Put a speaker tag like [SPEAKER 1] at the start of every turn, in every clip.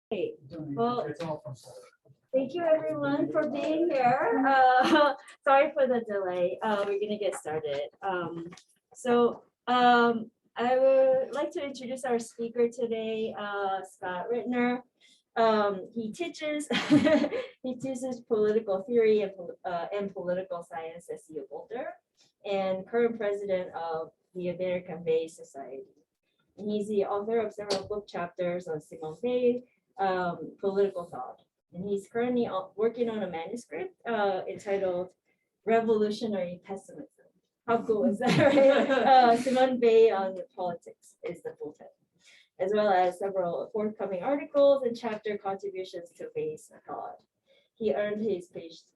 [SPEAKER 1] Hey, well, thank you everyone for being here. Sorry for the delay. We're gonna get started. I would like to introduce our speaker today, Scott Ritner. He teaches he teaches political theory and political science at CU Boulder, and current president of the American Bay Society. And he's the author of several book chapters on Simone Weil, political thought. And he's currently working on a manuscript entitled Revolutionary Pessimism. How cool is that, right? Simone Weil on Politics is the full title, as well as several forthcoming articles and chapter contributions to Weil's thought. He earned his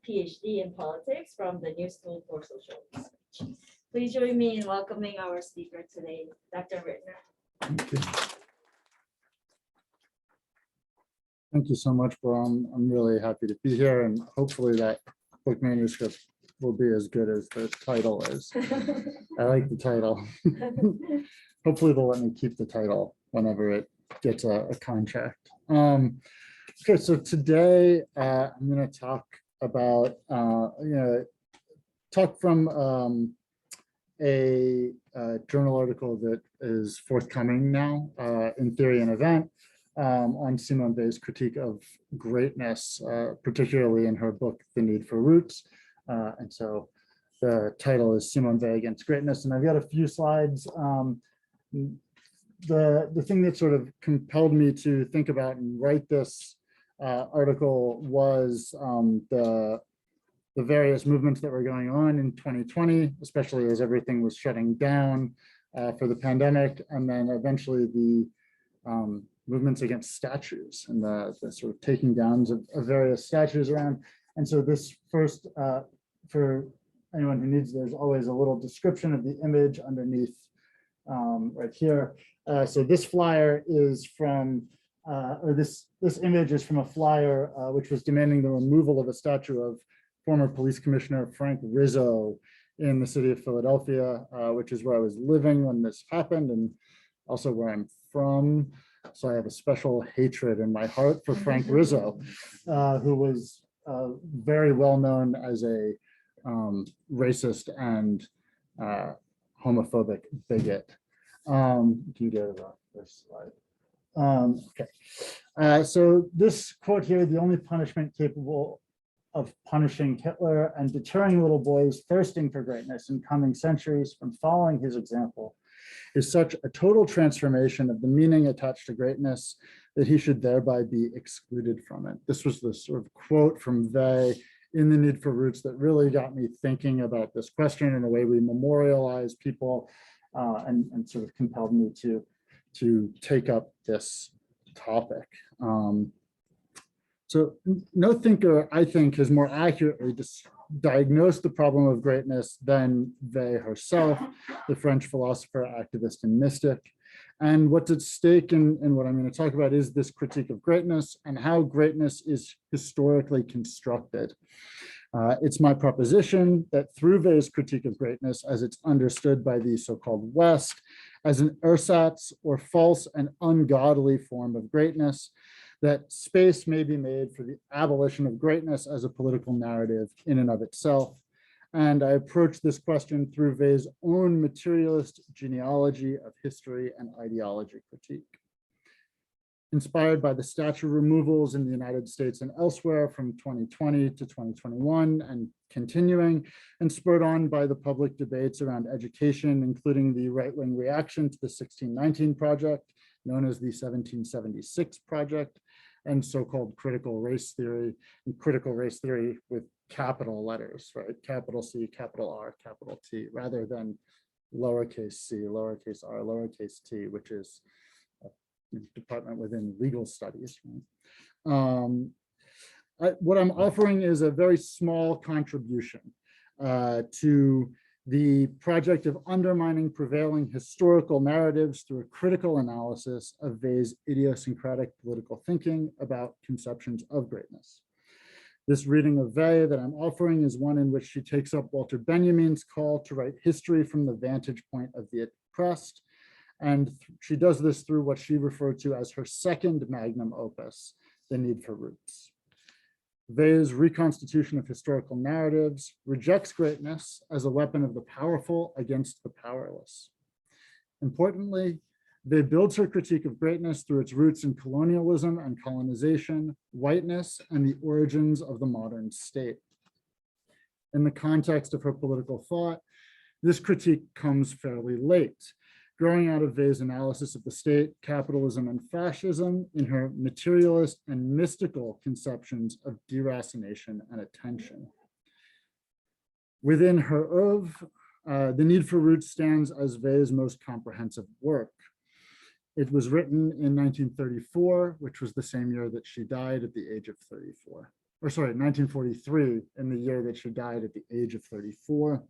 [SPEAKER 1] PhD in politics from the New School for Social Research. Please join me in welcoming our speaker today, Dr. Ritner.
[SPEAKER 2] Thank you. Thank you so much, Bro. I'm really happy to be here, and hopefully that book manuscript will be as good as the title is. I like the title. Hopefully they'll let me keep the title whenever it gets a contract. Okay, so today I'm going to talk about, talk from a journal article that is forthcoming now in Theory and Event on Simone Weil's critique of greatness, particularly in her book, The Need for Roots. And so the title is Simone Weil Against Greatness. And I've got a few slides. The thing that sort of compelled me to think about and write this article was the various movements that were going on in 2020, especially as everything was shutting down for the pandemic, and then eventually the movements against statues and the sort of taking downs of various statues around. And so this first, for anyone who needs, there's always a little description of the image underneath right here. So this flyer is from, or this image is from a flyer which was demanding the removal of a statue of former police commissioner Frank Rizzo in the city of Philadelphia, which is where I was living when this happened, and also where I'm from. So I have a special hatred in my heart for Frank Rizzo, who was very well known as a racist and homophobic bigot. Can you go to this slide? Okay. So this quote here, the only punishment capable of punishing Hitler and deterring little boys thirsting for greatness in coming centuries from following his example is such a total transformation of the meaning attached to greatness that he should thereby be excluded from it. This was the sort of quote from Weil in The Need for Roots that really got me thinking about this question and the way we memorialize people, and sort of compelled me to take up this topic. So no thinker, I think, has more accurately diagnosed the problem of greatness than Weil herself, the French philosopher, activist, and mystic. And what's at stake in what I'm going to talk about is this critique of greatness and how greatness is historically constructed. It's my proposition that through Weil's critique of greatness, as it's understood by the so-called West, as an ersatz or false and ungodly form of greatness, that space may be made for the abolition of greatness as a political narrative in and of itself. And I approach this question through Weil's own materialist genealogy of history and ideology critique. Inspired by the statue removals in the United States and elsewhere from 2020 to 2021 and continuing, and spurred on by the public debates around education, including the right-wing reaction to the 1619 Project, known as the 1776 Project, and so-called critical race theory, and critical race theory with capital letters, right? Capital C, capital R, capital T, rather than lowercase c, lowercase r, lowercase t, which is a department within legal studies. Right? What I'm offering is a very small contribution to the project of undermining prevailing historical narratives through a critical analysis of Weil's idiosyncratic political thinking about conceptions of greatness. This reading of Weil that I'm offering is one in which she takes up Walter Benjamin's call to write history from the vantage point of the oppressed, And she does this through what she referred to as her second magnum opus, The Need for Roots. We's reconstitution of historical narratives rejects greatness as a weapon of the powerful against the powerless. Importantly, Wei builds her critique of greatness through its roots in colonialism and colonization, whiteness, and the origins of the modern state. In the context of her political thought, this critique comes fairly late, growing out of We's analysis of the state, capitalism, and fascism in her materialist and mystical conceptions of deracination and attention. Within her oeuvre, The Need for Roots stands as We's most comprehensive work. It was written in 1934, which was the same year that she died at the age of 34. Or sorry, 1943, in the year that she died at the age of 34.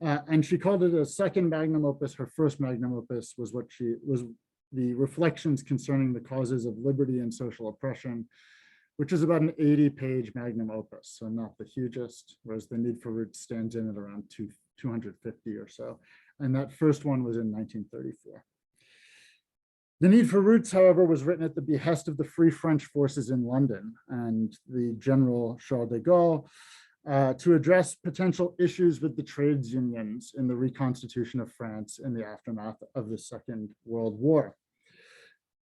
[SPEAKER 2] And she called it a second magnum opus. Her first magnum opus was the Reflections Concerning the Causes of Liberty and Social Oppression, which is about an 80-page magnum opus, so not the hugest, whereas The Need for Roots stands in at around 250 or so. And that first one was in 1934. The Need for Roots, however, was written at the behest of the Free French forces in London and the General Charles de Gaulle to address potential issues with the trades unions in the reconstitution of France in the aftermath of the Second World War.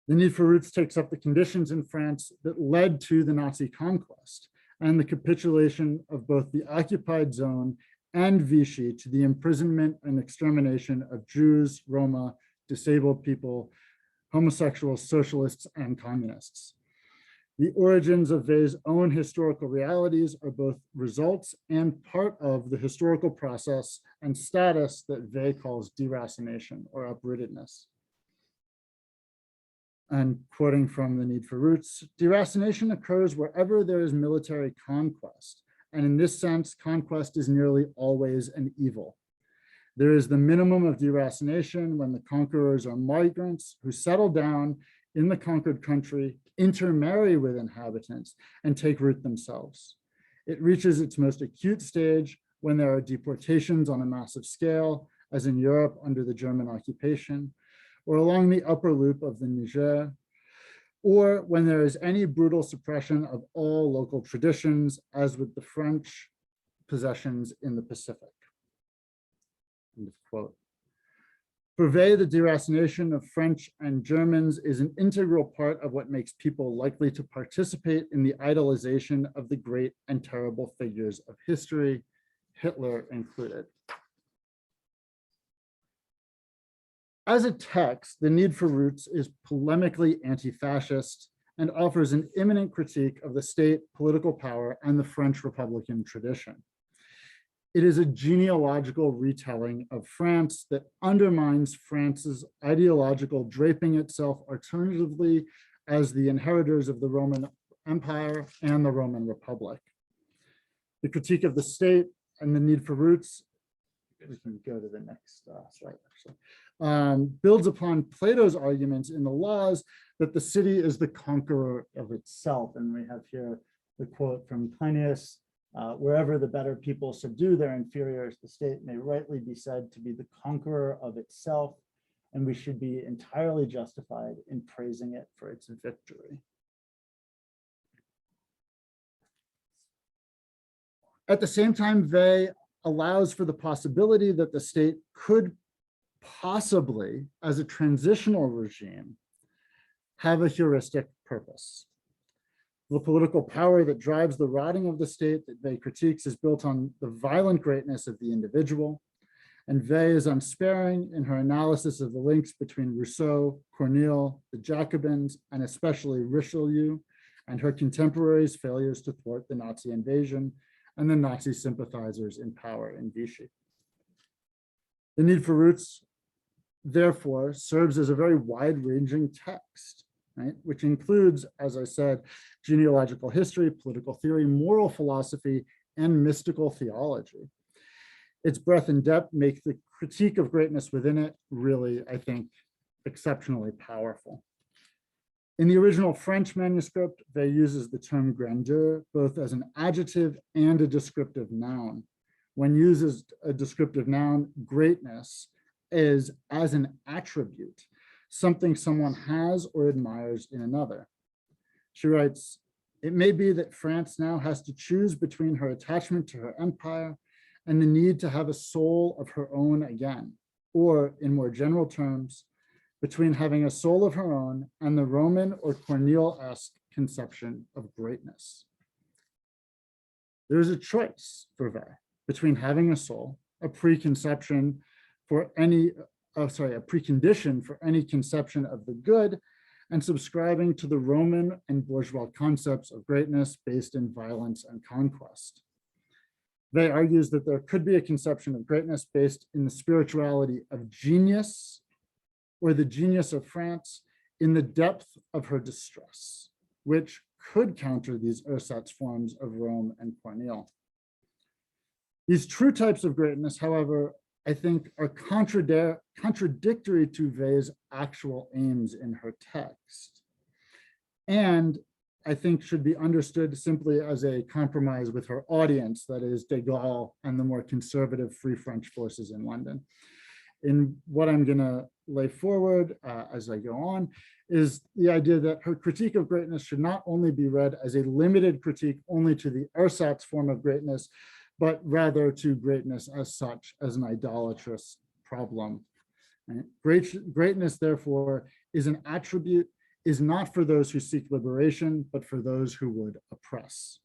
[SPEAKER 2] The Need for Roots takes up the conditions in France that led to the Nazi conquest and the capitulation of both the occupied zone and Vichy to the imprisonment and extermination of Jews, Roma, disabled people, homosexuals, socialists, and communists. The origins of We's own historical realities are both results and part of the historical process and status that We calls deracination or uprootedness. And quoting from The Need for Roots, deracination occurs wherever there is military conquest. And in this sense, conquest is nearly always an evil. There is the minimum of deracination when the conquerors are migrants who settle down in the conquered country, intermarry with inhabitants, and take root themselves. It reaches its most acute stage when there are deportations on a massive scale, as in Europe under the German occupation, or along the upper loop of the Niger, or when there is any brutal suppression of all local traditions, as with the French possessions in the Pacific. End of quote. For We, the deracination of French and Germans is an integral part of what makes people likely to participate in the idolization of the great and terrible figures of history, Hitler included. As a text, The Need for Roots is polemically anti-fascist and offers an imminent critique of the state, political power, and the French Republican tradition. It is a genealogical retelling of France that undermines France's ideological draping itself alternatively as the inheritors of the Roman Empire and the Roman Republic. The critique of the state and The Need for Roots, we can go to the next slide actually, builds upon Plato's arguments in the Laws that the city is the conqueror of itself. And we have here the quote from Plinius, wherever the better people subdue their inferiors, the state may rightly be said to be the conqueror of itself, and we should be entirely justified in praising it for its victory. At the same time, We allows for the possibility that the state could possibly, as a transitional regime, have a heuristic purpose. The political power that drives the rotting of the state that We critiques is built on the violent greatness of the individual, and We is unsparing in her analysis of the links between Rousseau, Corneille, the Jacobins, and especially Richelieu, and her contemporaries' failures to thwart the Nazi invasion and the Nazi sympathizers in power in Vichy. The Need for Roots, therefore, serves as a very wide-ranging text, right? Which includes, as I said, genealogical history, political theory, moral philosophy, and mystical theology. Its breadth and depth make the critique of greatness within it really, I think, exceptionally powerful. In the original French manuscript, We uses the term grandeur both as an adjective and a descriptive noun. When used as a descriptive noun, greatness is as an attribute something someone has or admires in another. She writes, it may be that France now has to choose between her attachment to her empire and the need to have a soul of her own again, or in more general terms, between having a soul of her own and the Roman or Corneille-esque conception of greatness. There is a choice for Vey between having a soul, a preconception for any, a precondition for any conception of the good, and subscribing to the Roman and bourgeois concepts of greatness based in violence and conquest. Vey argues that there could be a conception of greatness based in the spirituality of genius or the genius of France in the depth of her distress, which could counter these ersatz forms of Rome and Corneille. These true types of greatness, however, I think are contradictory to Vey's actual aims in her text. And I think should be understood simply as a compromise with her audience, that is de Gaulle and the more conservative Free French forces in London. In what I'm gonna lay forward as I go on is the idea that her critique of greatness should not only be read as a limited critique only to the ersatz form of greatness, but rather to greatness as such, as an idolatrous problem. Right? Greatness, therefore, is an attribute, is not for those who seek liberation, but for those who would oppress.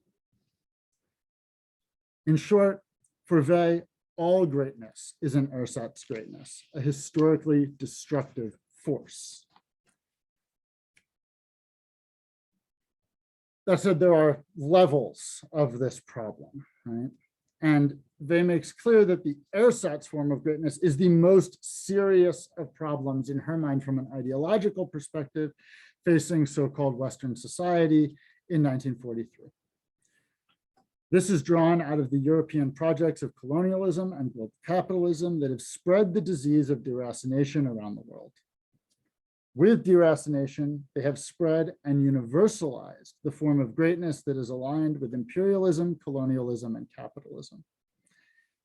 [SPEAKER 2] In short, for Vey, all greatness is an ersatz greatness, a historically destructive force. That said, there are levels of this problem, right? And Vey makes clear that the ersatz form of greatness is the most serious of problems in her mind from an ideological perspective facing so-called Western society in 1943. This is drawn out of the European projects of colonialism and global capitalism that have spread the disease of deracination around the world. With deracination, they have spread and universalized the form of greatness that is aligned with imperialism, colonialism, and capitalism.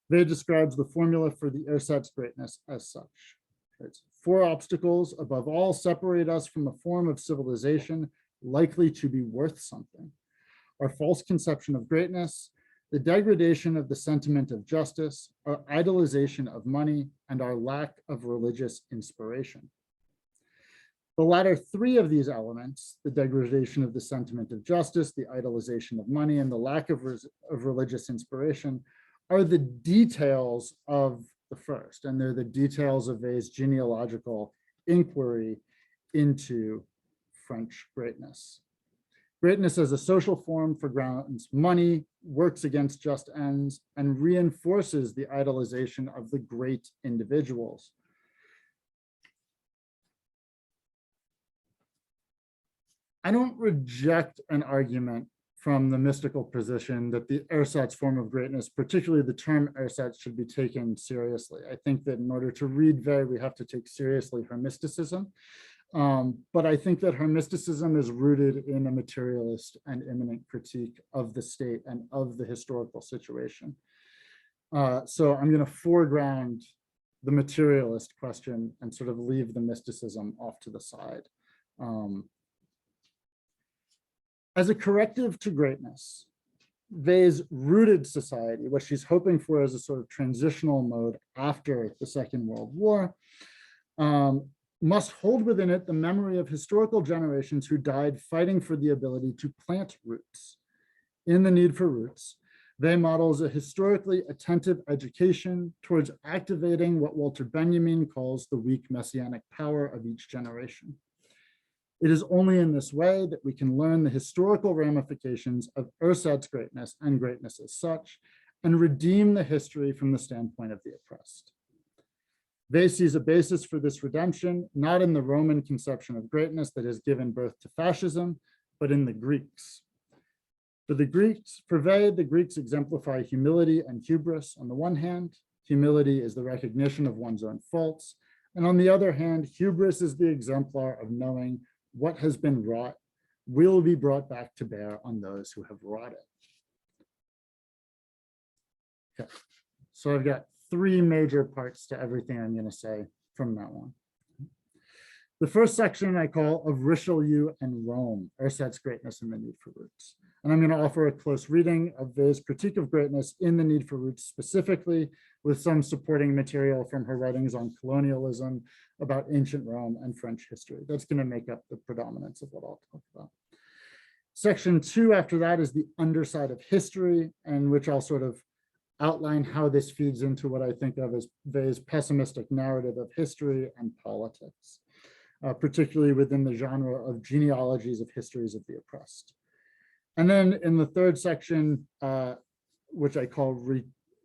[SPEAKER 2] Vey describes the formula for the ersatz greatness as such. It's 4 obstacles above all separate us from a form of civilization likely to be worth something. Our false conception of greatness, the degradation of the sentiment of justice, our idolization of money, and our lack of religious inspiration. The latter 3 of these elements, the degradation of the sentiment of justice, the idolization of money, and the lack of religious inspiration, are the details of the first, and they're the details of Vey's genealogical inquiry into French greatness. Greatness as a social form foregrounds money, works against just ends, and reinforces the idolization of the great individuals. I don't reject an argument from the mystical position that the ersatz form of greatness, particularly the term ersatz, should be taken seriously. I think that in order to read Vey, we have to take seriously her mysticism. But I think that her mysticism is rooted in a materialist and immanent critique of the state and of the historical situation. So I'm going to foreground the materialist question and sort of leave the mysticism off to the side. As a corrective to greatness, Vey's rooted society, what she's hoping for as a sort of transitional mode after the Second World War, must hold within it the memory of historical generations who died fighting for the ability to plant roots. In the need for roots, Vey models a historically attentive education towards activating what Walter Benjamin calls the weak messianic power of each generation. It is only in this way that we can learn the historical ramifications of ersatz greatness and greatness as such, and redeem the history from the standpoint of the oppressed. Vey sees a basis for this redemption, not in the Roman conception of greatness that has given birth to fascism, but in the Greeks. For Vey, the Greeks exemplify humility and hubris on the one hand. Humility is the recognition of one's own faults. And on the other hand, hubris is the exemplar of knowing what has been wrought will be brought back to bear on those who have wrought it. Okay, so I've got 3 major parts to everything I'm going to say from that one. The first section I call Of Richelieu and Rome, Ursat's Greatness and the Need for Roots. And I'm going to offer a close reading of Vey's critique of greatness in the Need for Roots specifically, with some supporting material from her writings on colonialism, about ancient Rome and French history. That's going to make up the predominance of what I'll talk about. Section 2 after that is the underside of history, in which I'll sort of outline how this feeds into what I think of as Vey's pessimistic narrative of history and politics, particularly within the genre of genealogies of histories of the oppressed. And then in the third section, which I call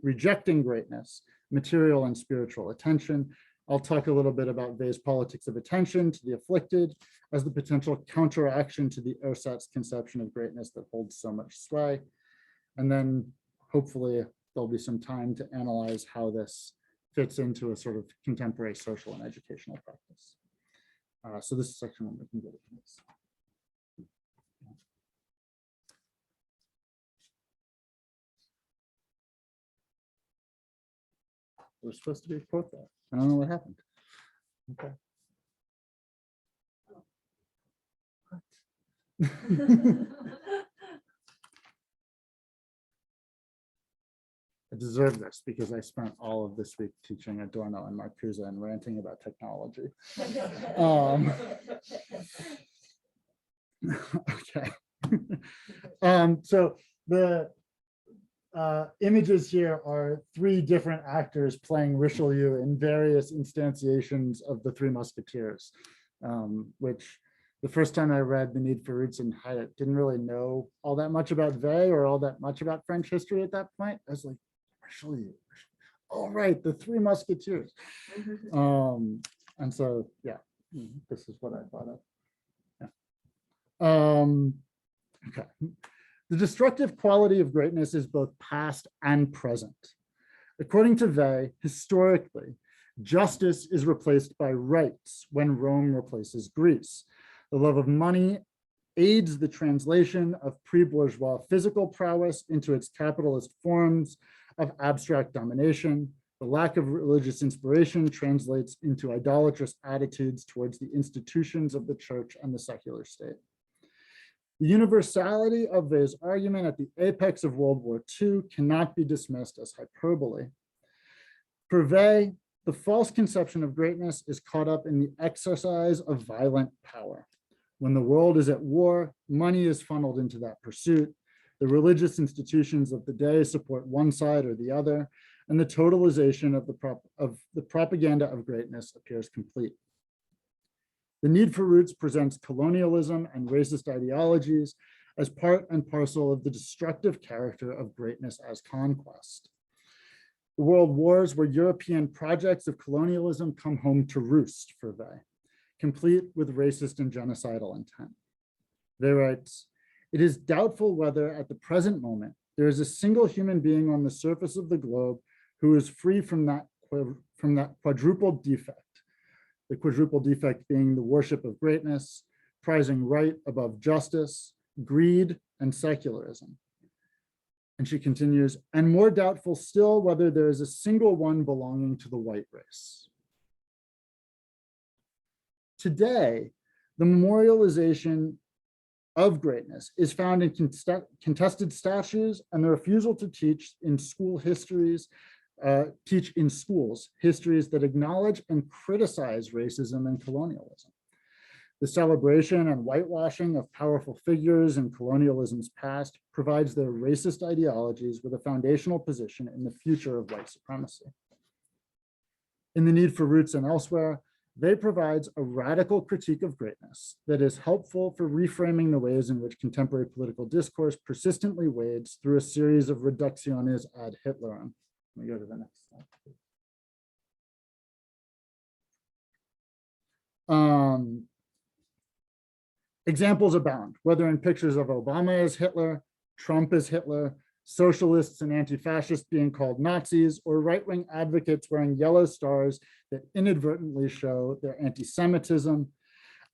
[SPEAKER 2] Rejecting Greatness, Material and Spiritual Attention, I'll talk a little bit about Vey's politics of attention to the afflicted as the potential counteraction to the Ursat's conception of greatness that holds so much sway. And then hopefully there'll be some time to analyze how this fits into a sort of contemporary social and educational practice. So this is section 1, we can go to this. There's supposed to be a quote there. I don't know what happened. Okay. I deserve this because I spent all of this week teaching Adorno and Marcuse and ranting about technology. Okay. So the images here are 3 different actors playing Richelieu in various instantiations of the Three Musketeers, which the first time I read The Need for Roots and I didn't really know all that much about Vey or all that much about French history at that point. I was like, Richelieu, all right, the Three Musketeers. And so, yeah, this is what I thought of. Yeah. Okay. The destructive quality of greatness is both past and present. According to Vey, historically, justice is replaced by rights when Rome replaces Greece. The love of money aids the translation of pre-bourgeois physical prowess into its capitalist forms of abstract domination. The lack of religious inspiration translates into idolatrous attitudes towards the institutions of the church and the secular state. The universality of Vey's argument at the apex of World War II cannot be dismissed as hyperbole. For Vey, the false conception of greatness is caught up in the exercise of violent power. When the world is at war, money is funneled into that pursuit. The religious institutions of the day support one side or the other, and the totalization of the propaganda of greatness appears complete. The Need for Roots presents colonialism and racist ideologies as part and parcel of the destructive character of greatness as conquest. The world wars where European projects of colonialism come home to roost for Vey, complete with racist and genocidal intent. Vey writes, "It is doubtful whether at the present moment there is a single human being on the surface of the globe who is free from that quadruple defect. The quadruple defect being the worship of greatness, prizing right above justice, greed, and secularism." And she continues, "And more doubtful still whether there is a single one belonging to the white race." Today, the memorialization of greatness is found in contested statues and the refusal to teach in schools histories that acknowledge and criticize racism and colonialism. The celebration and whitewashing of powerful figures in colonialism's past provides their racist ideologies with a foundational position in the future of white supremacy. In The Need for Roots and elsewhere, Vey provides a radical critique of greatness that is helpful for reframing the ways in which contemporary political discourse persistently wades through a series of reductiones ad Hitlerum. Let me go to the next slide. Examples abound, whether in pictures of Obama as Hitler, Trump as Hitler, socialists and anti-fascists being called Nazis, or right-wing advocates wearing yellow stars that inadvertently show their anti-Semitism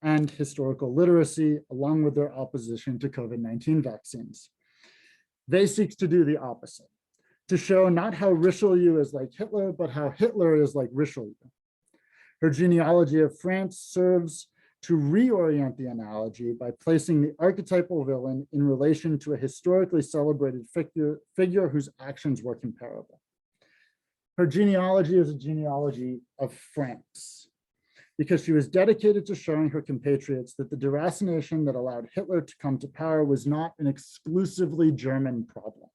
[SPEAKER 2] and historical literacy, along with their opposition to COVID-19 vaccines. Vey seeks to do the opposite, to show not how Richelieu is like Hitler, but how Hitler is like Richelieu. Her genealogy of France serves to reorient the analogy by placing the archetypal villain in relation to a historically celebrated figure whose actions were comparable. Her genealogy is a genealogy of France, because she was dedicated to showing her compatriots that the deracination that allowed Hitler to come to power was not an exclusively German problem.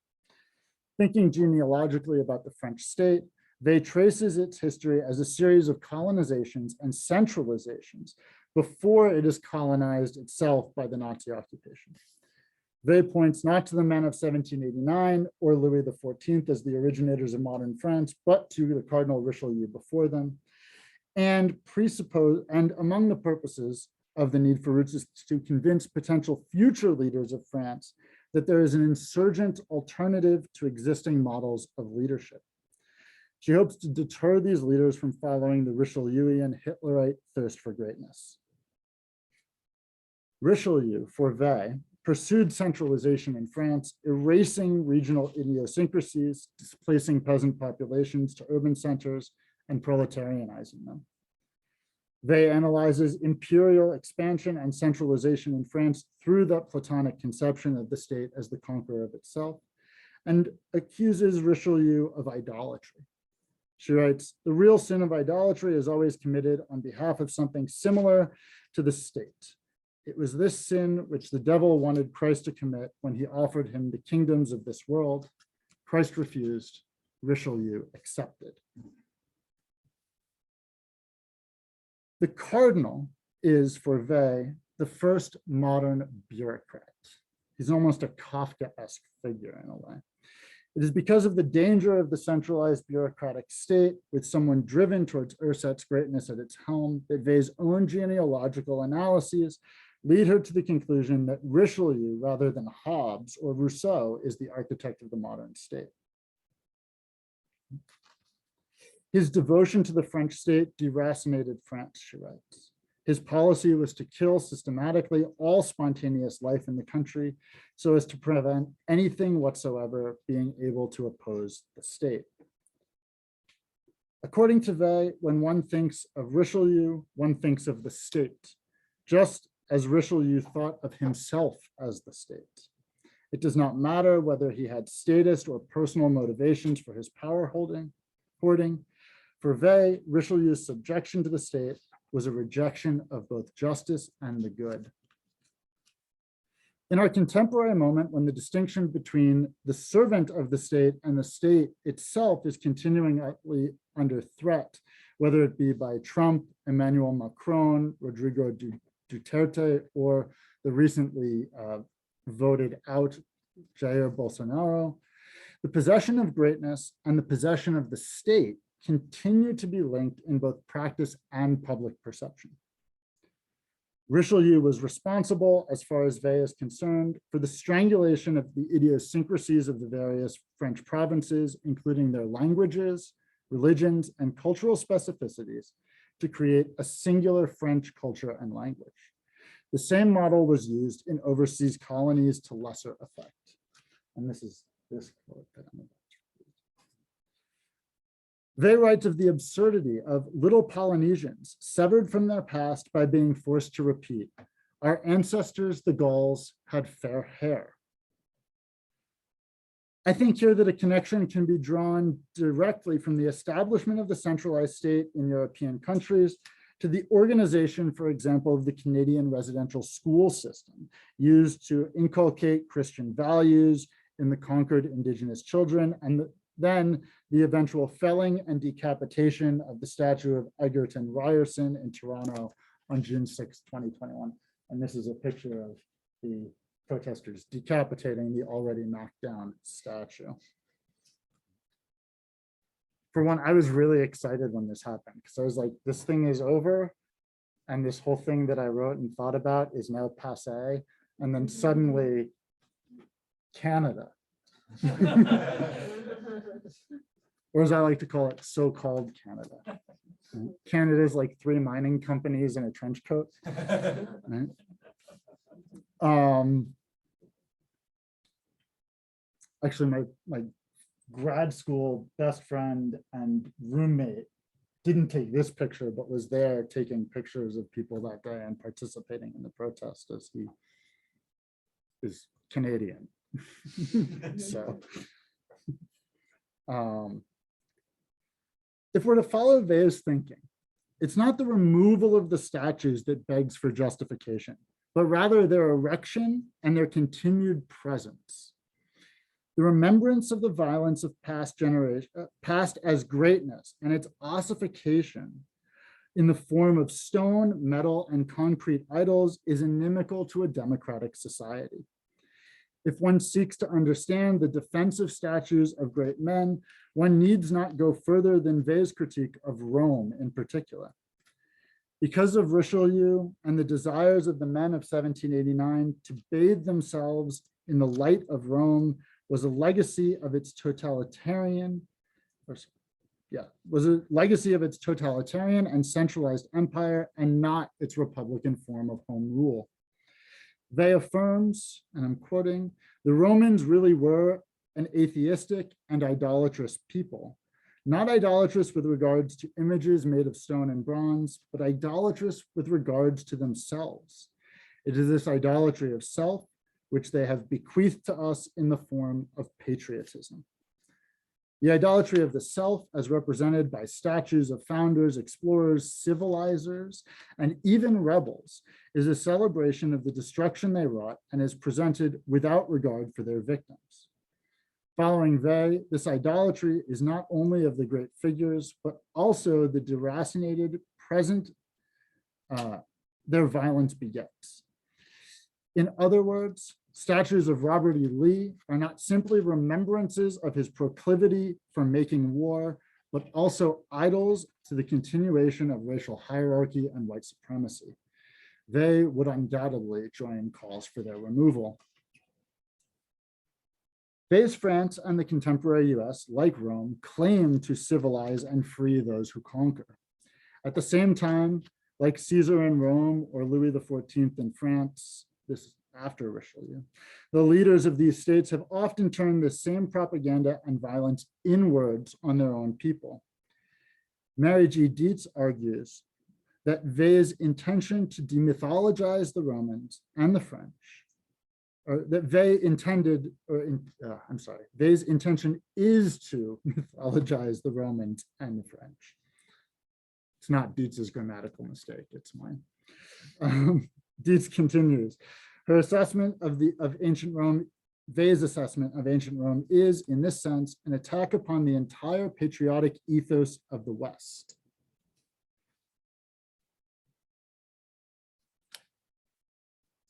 [SPEAKER 2] Thinking genealogically about the French state, Weil traces its history as a series of colonizations and centralizations before it is colonized itself by the Nazi occupation. Weil points not to the men of 1789 or Louis XIV as the originators of modern France, but to the Cardinal Richelieu before them, and among the purposes of the need for roots is to convince potential future leaders of France that there is an insurgent alternative to existing models of leadership. She hopes to deter these leaders from following the Richelieuian Hitlerite thirst for greatness. Richelieu, for Weil, pursued centralization in France, erasing regional idiosyncrasies, displacing peasant populations to urban centers, and proletarianizing them. Weil analyzes imperial expansion and centralization in France through the Platonic conception of the state as the conqueror of itself, and accuses Richelieu of idolatry. She writes, "The real sin of idolatry is always committed on behalf of something similar to the state. It was this sin which the devil wanted Christ to commit when he offered him the kingdoms of this world. Christ refused, Richelieu accepted." The cardinal is, for Weil, the first modern bureaucrat. He's almost a Kafkaesque figure in a way. It is because of the danger of the centralized bureaucratic state, with someone driven towards Urset's greatness at its helm, that Weil's own genealogical analyses lead her to the conclusion that Richelieu, rather than Hobbes or Rousseau, is the architect of the modern state. His devotion to the French state deracinated France, she writes. His policy was to kill systematically all spontaneous life in the country so as to prevent anything whatsoever being able to oppose the state. According to Weil, when one thinks of Richelieu, one thinks of the state, just as Richelieu thought of himself as the state. It does not matter whether he had statist or personal motivations for his power hoarding. For Weil, Richelieu's subjection to the state was a rejection of both justice and the good. In our contemporary moment, when the distinction between the servant of the state and the state itself is continually under threat, whether it be by Trump, Emmanuel Macron, Rodrigo Duterte, or the recently voted out Jair Bolsonaro, the possession of greatness and the possession of the state continue to be linked in both practice and public perception. Richelieu was responsible, as far as Weil is concerned, for the strangulation of the idiosyncrasies of the various French provinces, including their languages, religions, and cultural specificities, to create a singular French culture and language. The same model was used in overseas colonies to lesser effect. And this is this quote that I'm about to read. Weil writes of the absurdity of little Polynesians severed from their past by being forced to repeat, "Our ancestors, the Gauls, had fair hair." I think here that a connection can be drawn directly from the establishment of the centralized state in European countries to the organization, for example, of the Canadian residential school system, used to inculcate Christian values in the conquered Indigenous children, and then the eventual felling and decapitation of the statue of Egerton Ryerson in Toronto on June 6, 2021. And this is a picture of the protesters decapitating the already knocked down statue. For one, I was really excited when this happened because I was like, this thing is over and this whole thing that I wrote and thought about is now passé. And then suddenly, Canada. Or as I like to call it, so-called Canada. Canada is like 3 mining companies in a trench coat. Right? Actually, my grad school best friend and roommate didn't take this picture, but was there taking pictures of people that day and participating in the protest, as he is Canadian. So, if we're to follow Vey's thinking, it's not the removal of the statues that begs for justification, but rather their erection and their continued presence. The remembrance of the violence of past as greatness and its ossification in the form of stone, metal, and concrete idols is inimical to a democratic society. If one seeks to understand the defensive statues of great men, one needs not go further than Vey's critique of Rome in particular. Because of Richelieu and the desires of the men of 1789 to bathe themselves in the light of Rome was a legacy of its totalitarian and centralized empire, and not its republican form of home rule. Vey affirms, and I'm quoting, "The Romans really were an atheistic and idolatrous people, not idolatrous with regards to images made of stone and bronze, but idolatrous with regards to themselves. It is this idolatry of self which they have bequeathed to us in the form of patriotism. The idolatry of the self, as represented by statues of founders, explorers, civilizers, and even rebels, is a celebration of the destruction they wrought and is presented without regard for their victims. Following Vey, this idolatry is not only of the great figures, but also the deracinated present their violence begets. In other words, statues of Robert E. Lee are not simply remembrances of his proclivity for making war, but also idols to the continuation of racial hierarchy and white supremacy. They would undoubtedly join calls for their removal. Vey's France and the contemporary US, like Rome, claim to civilize and free those who conquer. At the same time, like Caesar in Rome or Louis XIV in France, this after Richelieu, the leaders of these states have often turned the same propaganda and violence inwards on their own people. Mary G. Dietz argues that Vey's intention to demythologize the Romans and the French, or that Vey's intention is to mythologize the Romans and the French. It's not Dietz's grammatical mistake, it's mine. Dietz continues, her assessment of ancient Rome, Vey's assessment of ancient Rome is, in this sense, an attack upon the entire patriotic ethos of the West.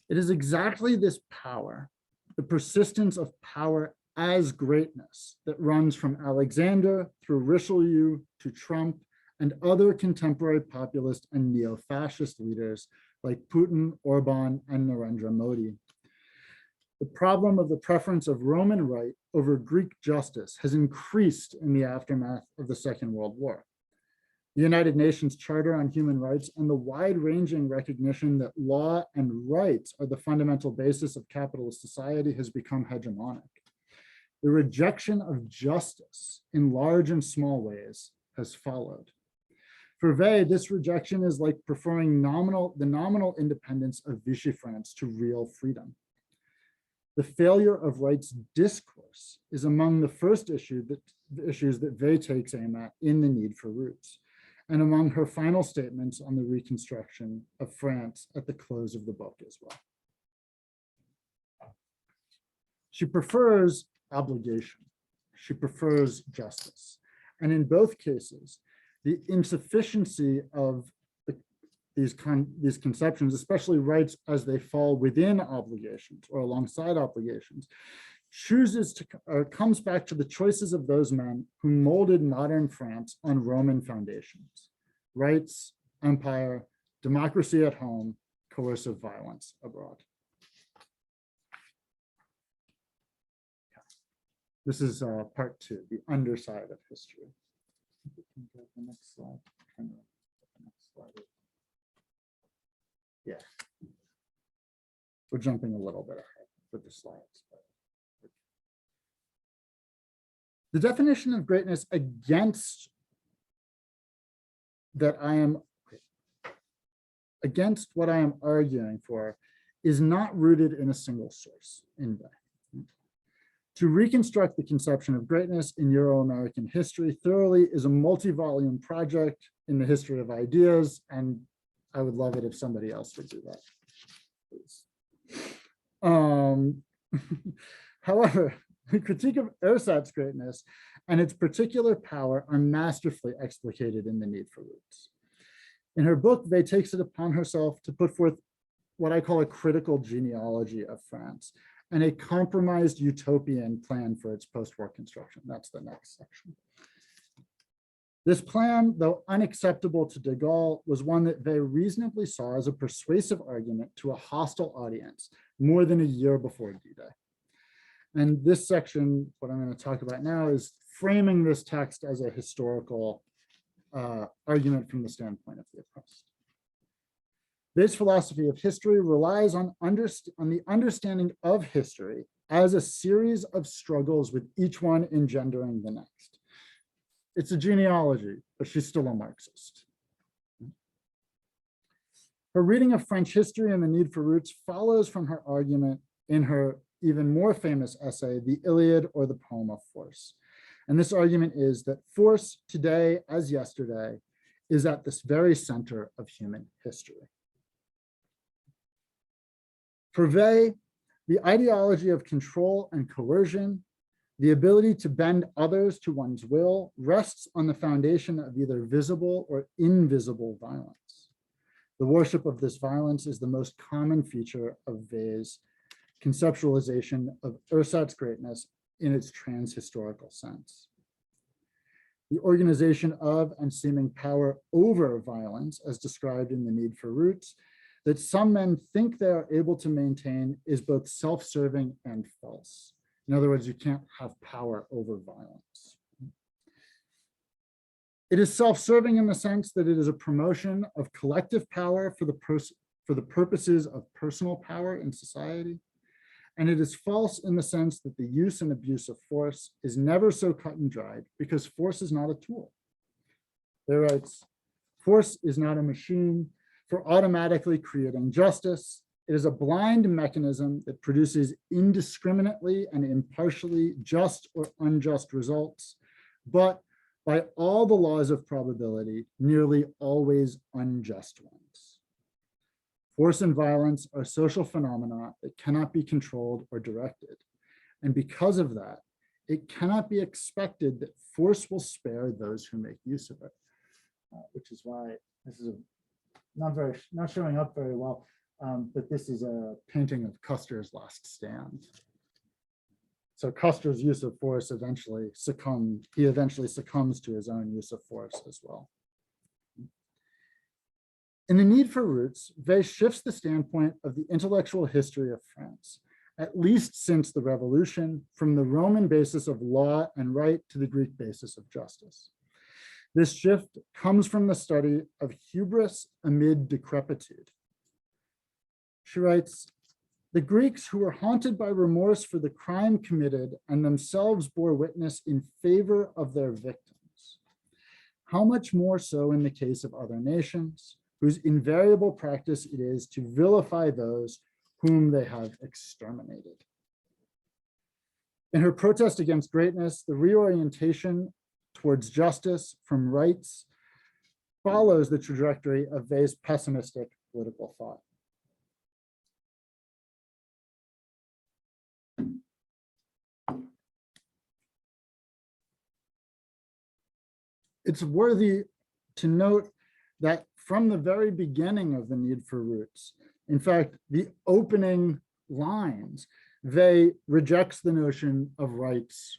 [SPEAKER 2] It is exactly this power, the persistence of power as greatness, that runs from Alexander through Richelieu to Trump and other contemporary populist and neo-fascist leaders like Putin, Orban, and Narendra Modi. The problem of the preference of Roman right over Greek justice has increased in the aftermath of the Second World War. The United Nations Charter on Human Rights and the wide-ranging recognition that law and rights are the fundamental basis of capitalist society has become hegemonic. The rejection of justice in large and small ways has followed. For Vey, this rejection is like preferring the nominal independence of Vichy France to real freedom. The failure of rights discourse is among the first issues that Vey takes aim at in The Need for Roots, and among her final statements on the reconstruction of France at the close of the book as well. She prefers obligation. She prefers justice. And in both cases, the insufficiency of these conceptions, especially rights as they fall within obligations or alongside obligations, comes back to the choices of those men who molded modern France on Roman foundations: rights, empire, democracy at home, coercive violence abroad. This is part 2, the underside of history. We can go to the next slide. Yeah, we're jumping a little bit ahead with the slides. The definition of greatness against that I am against what I am arguing for is not rooted in a single source in Vey. To reconstruct the conception of greatness in Euro-American history thoroughly is a multi-volume project in the history of ideas, and I would love it if somebody else would do that, please. However, the critique of Ersatz greatness and its particular power are masterfully explicated in The Need for Roots. In her book, Vey takes it upon herself to put forth what I call a critical genealogy of France and a compromised utopian plan for its post-war construction. That's the next section. This plan, though unacceptable to de Gaulle, was one that Vey reasonably saw as a persuasive argument to a hostile audience more than a year before D-Day. And this section, what I'm going to talk about now, is framing this text as a historical argument from the standpoint of the oppressed. This philosophy of history relies on the understanding of history as a series of struggles with each one engendering the next. It's a genealogy, but she's still a Marxist. Her reading of French history and The Need for Roots follows from her argument in her even more famous essay, The Iliad or the Poem of Force. And this argument is that force, today as yesterday, is at this very center of human history. For Vey, the ideology of control and coercion, the ability to bend others to one's will, rests on the foundation of either visible or invisible violence. The worship of this violence is the most common feature of Vey's conceptualization of Ersatz greatness in its trans-historical sense. The organization of and seeming power over violence, as described in The Need for Roots, that some men think they are able to maintain, is both self-serving and false. In other words, you can't have power over violence. It is self-serving in the sense that it is a promotion of collective power for the purposes of personal power in society. And it is false in the sense that the use and abuse of force is never so cut and dried because force is not a tool. Vey writes, force is not a machine for automatically creating justice. It is a blind mechanism that produces indiscriminately and impartially just or unjust results, but by all the laws of probability, nearly always unjust ones. Force and violence are social phenomena that cannot be controlled or directed. And because of that, it cannot be expected that force will spare those who make use of it, which is why this is not showing up very well. But this is a painting of Custer's Last Stand. So Custer's use of force eventually succumbs to his own use of force as well. In The Need for Roots, Vey shifts the standpoint of the intellectual history of France, at least since the Revolution, from the Roman basis of law and right to the Greek basis of justice. This shift comes from the study of hubris amid decrepitude. She writes, the Greeks, who were haunted by remorse for the crime committed and themselves bore witness in favor of their victims. How much more so in the case of other nations, whose invariable practice it is to vilify those whom they have exterminated. In her protest against greatness, the reorientation towards justice from rights follows the trajectory of Vey's pessimistic political thought. It's worthy to note that from the very beginning of The Need for Roots, in fact, the opening lines, Vey rejects the notion of rights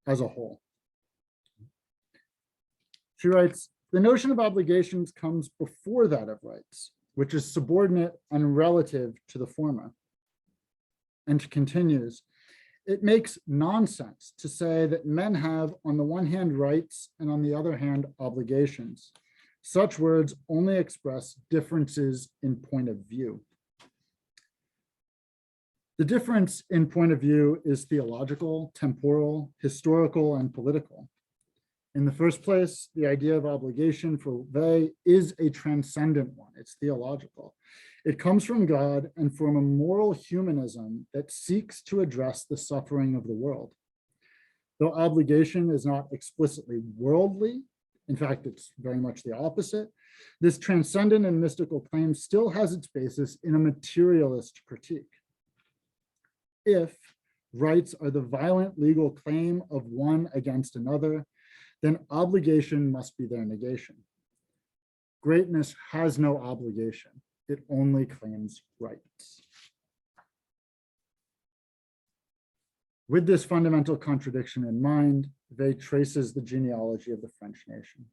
[SPEAKER 2] as a whole. She writes, the notion of obligations comes before that of rights, which is subordinate and relative to the former. And she continues, it makes nonsense to say that men have, on the one hand, rights and on the other hand, obligations. Such words only express differences in point of view. The difference in point of view is theological, temporal, historical, and political. In the first place, the idea of obligation for Wey is a transcendent one. It's theological. It comes from God and from a moral humanism that seeks to address the suffering of the world. Though obligation is not explicitly worldly, in fact, it's very much the opposite, this transcendent and mystical claim still has its basis in a materialist critique. If rights are the violent legal claim of one against another, then obligation must be their negation. Greatness has no obligation. It only claims rights. With this fundamental contradiction in mind, Wey traces the genealogy of the French nation,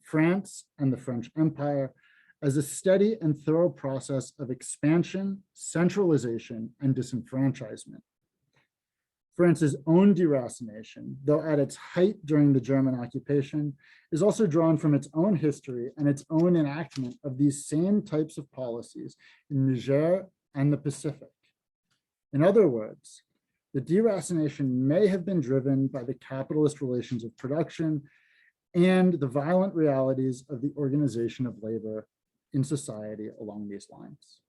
[SPEAKER 2] France and the French Empire, as a steady and thorough process of expansion, centralization, and disenfranchisement. France's own deracination, though at its height during the German occupation, is also drawn from its own history and its own enactment of these same types of policies in Niger and the Pacific. In other words, the deracination may have been driven by the capitalist relations of production and the violent realities of the organization of labor in society along these lines.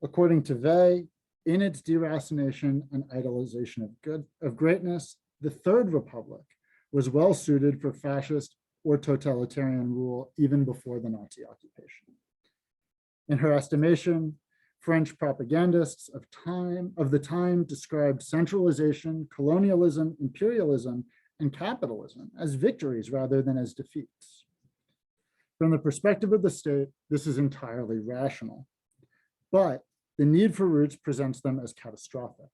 [SPEAKER 2] According to Wey, in its deracination and idolization of greatness, the Third Republic was well suited for fascist or totalitarian rule even before the Nazi occupation. In her estimation, French propagandists of the time described centralization, colonialism, imperialism, and capitalism as victories rather than as defeats. From the perspective of the state, this is entirely rational, but the need for roots presents them as catastrophic.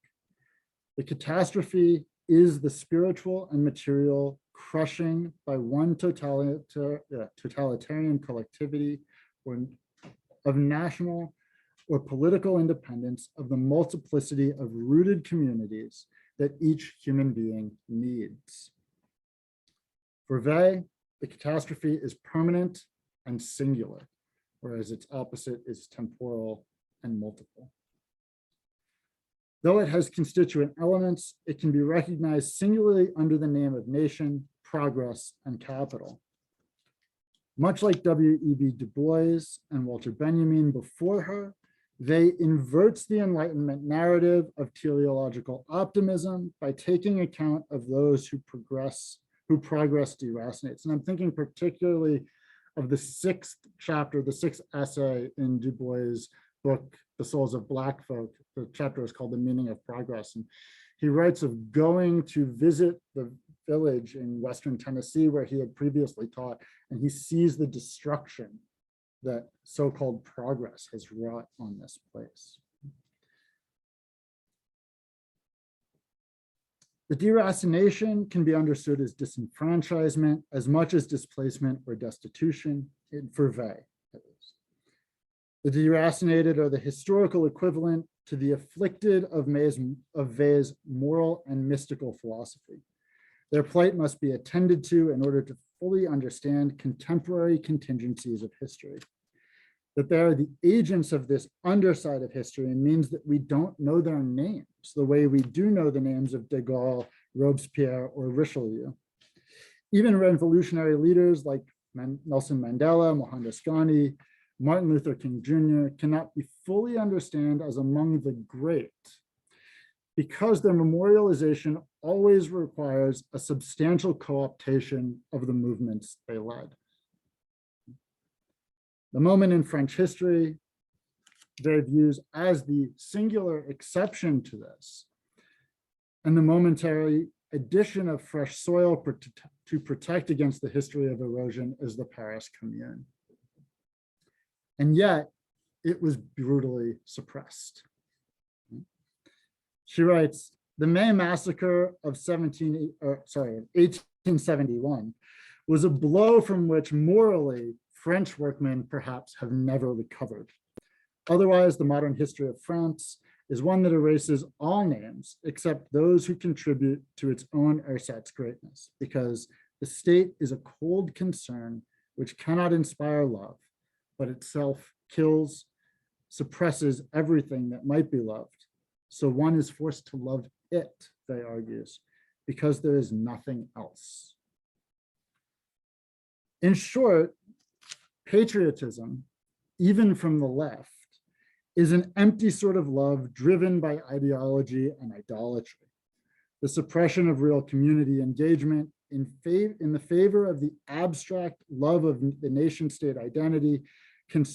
[SPEAKER 2] The catastrophe is the spiritual and material crushing by one totalitarian collectivity of national or political independence of the multiplicity of rooted communities that each human being needs. For Wey, the catastrophe is permanent and singular, whereas its opposite is temporal and multiple. Though it has constituent elements, it can be recognized singularly under the name of nation, progress, and capital. Much like W.E.B. Du Bois and Walter Benjamin before her, Wey inverts the Enlightenment narrative of teleological optimism by taking account of those who progress deracinates. And I'm thinking particularly of the sixth chapter, the sixth essay in Du Bois' book, The Souls of Black Folk. The chapter is called The Meaning of Progress. And he writes of going to visit the village in Western Tennessee where he had previously taught, and he sees the destruction that so-called progress has wrought on this place. The deracination can be understood as disenfranchisement as much as displacement or destitution, for Wey, at least. The deracinated are the historical equivalent to the afflicted of Wey's moral and mystical philosophy. Their plight must be attended to in order to fully understand contemporary contingencies of history. That they are the agents of this underside of history means that we don't know their names the way we do know the names of de Gaulle, Robespierre, or Richelieu. Even revolutionary leaders like Nelson Mandela, Mohandas Gandhi, Martin Luther King Jr. cannot be fully understood as among the great because their memorialization always requires a substantial co-optation of the movements they led. The moment in French history they views as the singular exception to this, and the momentary addition of fresh soil to protect against the history of erosion is the Paris Commune. And yet it was brutally suppressed. She writes, the May massacre of 1871 was a blow from which morally French workmen perhaps have never recovered. Otherwise, the modern history of France is one that erases all names except those who contribute to its own ersatz greatness, because the state is a cold concern which cannot inspire love, but itself kills, suppresses everything that might be loved. So one is forced to love it, Wey argues, because there is nothing else. In short, patriotism, even from the left, is an empty sort of love driven by ideology and idolatry. The suppression of real community engagement in the favor of the abstract love of the nation state identity can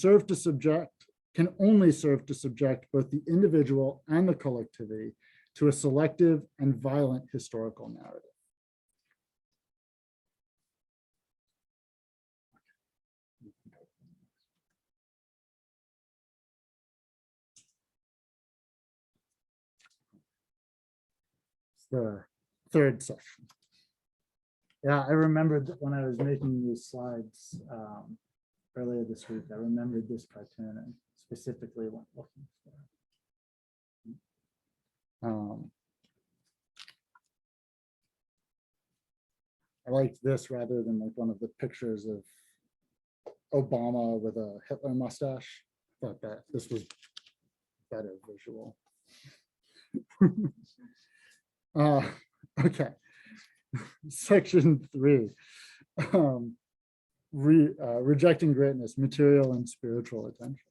[SPEAKER 2] only serve to subject both the individual and the collectivity to a selective and violent historical narrative. The third section. Yeah, I remembered when I was making these slides earlier this week, I remembered this cartoon and specifically went looking for it. I liked this rather than like one of the pictures of Obama with a Hitler mustache. I thought that this was better visual. Okay, section 3, rejecting greatness, material and spiritual attention.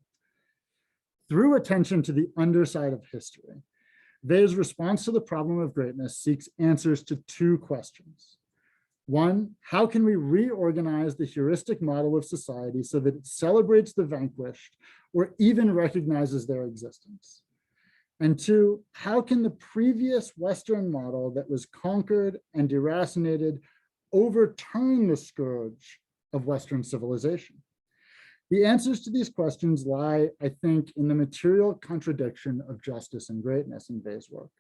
[SPEAKER 2] Through attention to the underside of history, Vey's response to the problem of greatness seeks answers to 2 questions. 1, how can we reorganize the heuristic model of society so that it celebrates the vanquished or even recognizes their existence? And 2, how can the previous Western model that was conquered and deracinated overturn the scourge of Western civilization? The answers to these questions lie, I think, in the material contradiction of justice and greatness in Vey's work.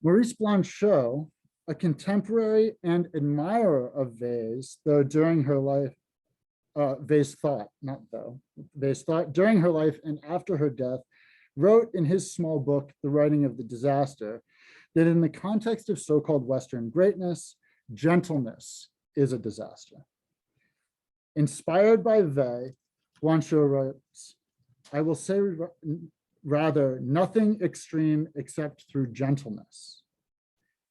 [SPEAKER 2] Maurice Blanchot, a contemporary and admirer of Vey's, though during her life, Vey's thought, not though, Vey's thought during her life and after her death, wrote in his small book, The Writing of the Disaster, that in the context of so-called Western greatness, gentleness is a disaster. Inspired by Vey, Blanchot writes, I will say rather nothing extreme except through gentleness.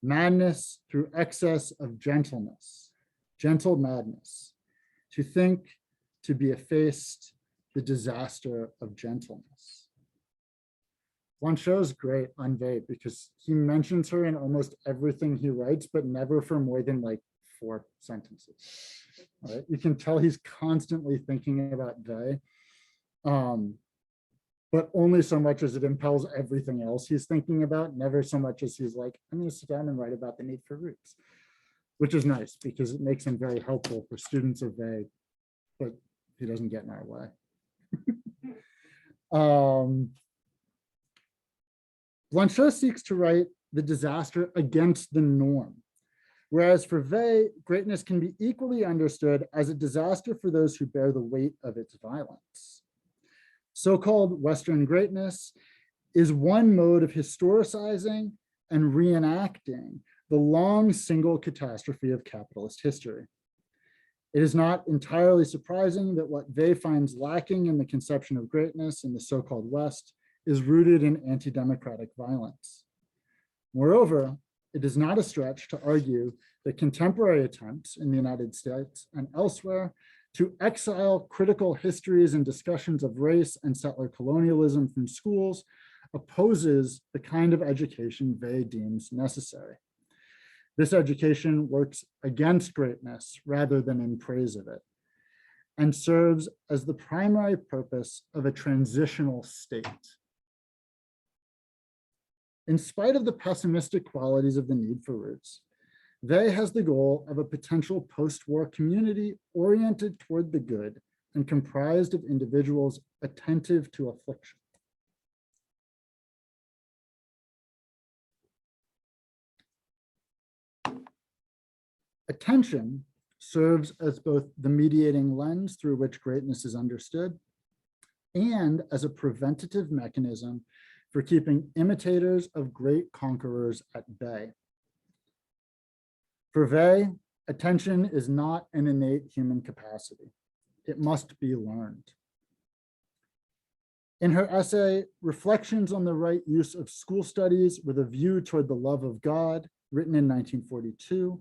[SPEAKER 2] Madness through excess of gentleness, gentle madness. To think, to be effaced, the disaster of gentleness. Blanchot is great on Vey because he mentions her in almost everything he writes, but never for more than like 4 sentences. Right? You can tell he's constantly thinking about Vey, but only so much as it impels everything else he's thinking about, never so much as he's like, I'm going to sit down and write about the need for roots, which is nice because it makes him very helpful for students of Vey, but he doesn't get in our way. Blanchot seeks to write the disaster against the norm, whereas for Vey, greatness can be equally understood as a disaster for those who bear the weight of its violence. So-called Western greatness is one mode of historicizing and reenacting the long single catastrophe of capitalist history. It is not entirely surprising that what Vey finds lacking in the conception of greatness in the so-called West is rooted in anti-democratic violence. Moreover, it is not a stretch to argue that contemporary attempts in the United States and elsewhere to exile critical histories and discussions of race and settler colonialism from schools opposes the kind of education Vey deems necessary. This education works against greatness rather than in praise of it, and serves as the primary purpose of a transitional state. In spite of the pessimistic qualities of the need for roots, Vey has the goal of a potential post-war community oriented toward the good and comprised of individuals attentive to affliction. Attention serves as both the mediating lens through which greatness is understood and as a preventative mechanism for keeping imitators of great conquerors at bay. For Vey, attention is not an innate human capacity. It must be learned. In her essay, Reflections on the Right Use of School Studies with a View Toward the Love of God, written in 1942,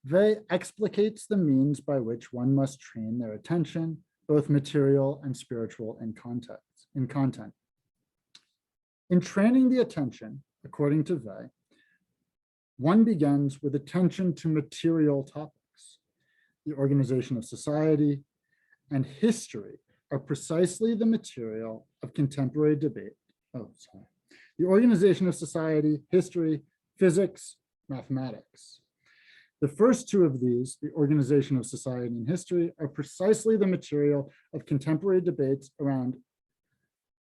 [SPEAKER 2] They explicates the means by which one must train their attention, both material and spiritual in content. In training the attention, according to Vey, one begins with attention to material topics. The organization of society and history are precisely the material of contemporary debate. The organization of society, history, physics, mathematics. The first two of these, the organization of society and history, are precisely the material of contemporary debates around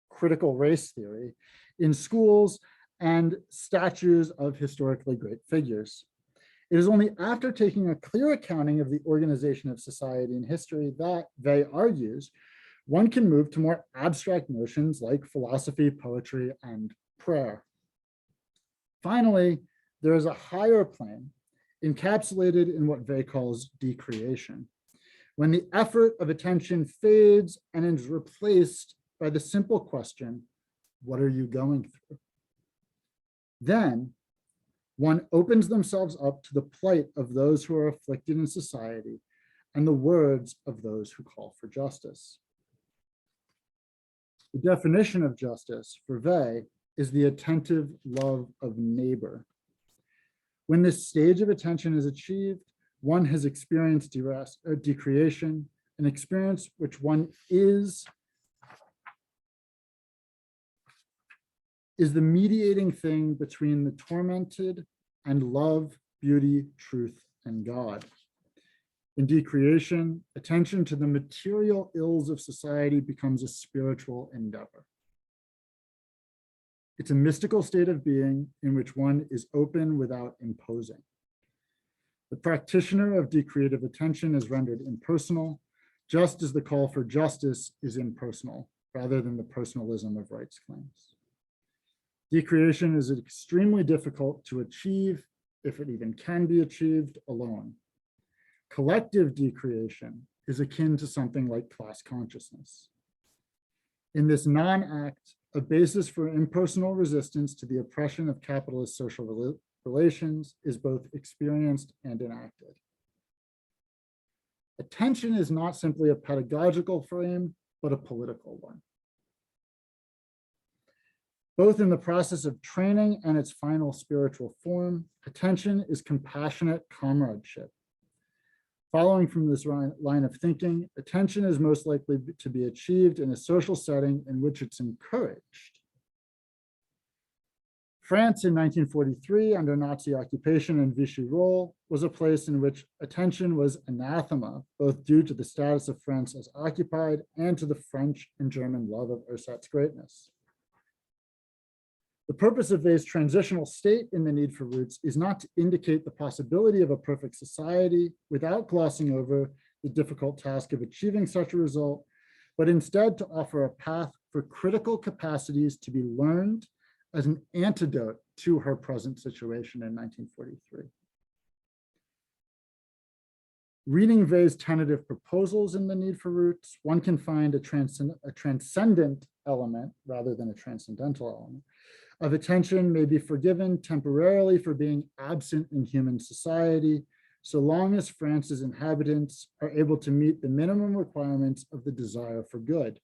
[SPEAKER 2] critical race theory in schools and statues of historically great figures. It is only after taking a clear accounting of the organization of society and history that, Vey argues, one can move to more abstract notions like philosophy, poetry, and prayer. Finally, there is a higher plane encapsulated in what Vey calls decreation, when the effort of attention fades and is replaced by the simple question, what are you going through? Then one opens themselves up to the plight of those who are afflicted in society and the words of those who call for justice. The definition of justice for Vey is the attentive love of neighbor. When this stage of attention is achieved, one has experienced decreation, an experience which one is the mediating thing between the tormented and love, beauty, truth, and God. In decreation, attention to the material ills of society becomes a spiritual endeavor. It's a mystical state of being in which one is open without imposing. The practitioner of decreative attention is rendered impersonal, just as the call for justice is impersonal, rather than the personalism of rights claims. Decreation is extremely difficult to achieve, if it even can be achieved, alone. Collective decreation is akin to something like class consciousness. In this non-act, a basis for impersonal resistance to the oppression of capitalist social relations is both experienced and enacted. Attention is not simply a pedagogical frame, but a political one. Both in the process of training and its final spiritual form, attention is compassionate comradeship. Following from this line of thinking, attention is most likely to be achieved in a social setting in which it's encouraged. France in 1943, under Nazi occupation and Vichy rule, was a place in which attention was anathema, both due to the status of France as occupied and to the French and German love of Ursat's greatness. The purpose of Vey's transitional state in the need for roots is not to indicate the possibility of a perfect society without glossing over the difficult task of achieving such a result, but instead to offer a path for critical capacities to be learned as an antidote to her present situation in 1943. Reading Vey's tentative proposals in the need for roots, one can find a transcendent element rather than a transcendental element of attention may be forgiven temporarily for being absent in human society, so long as France's inhabitants are able to meet the minimum requirements of the desire for good.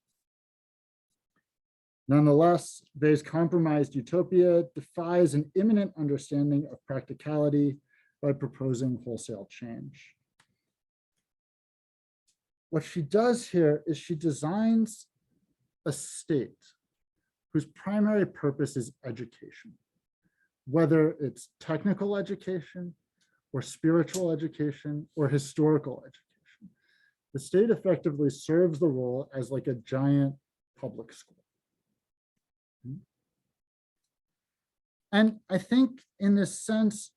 [SPEAKER 2] Nonetheless, Vey's compromised utopia defies an imminent understanding of practicality by proposing wholesale change. What she does here is she designs a state whose primary purpose is education, whether it's technical education or spiritual education or historical education. The state effectively serves the role as like a giant public school. And I think in this sense,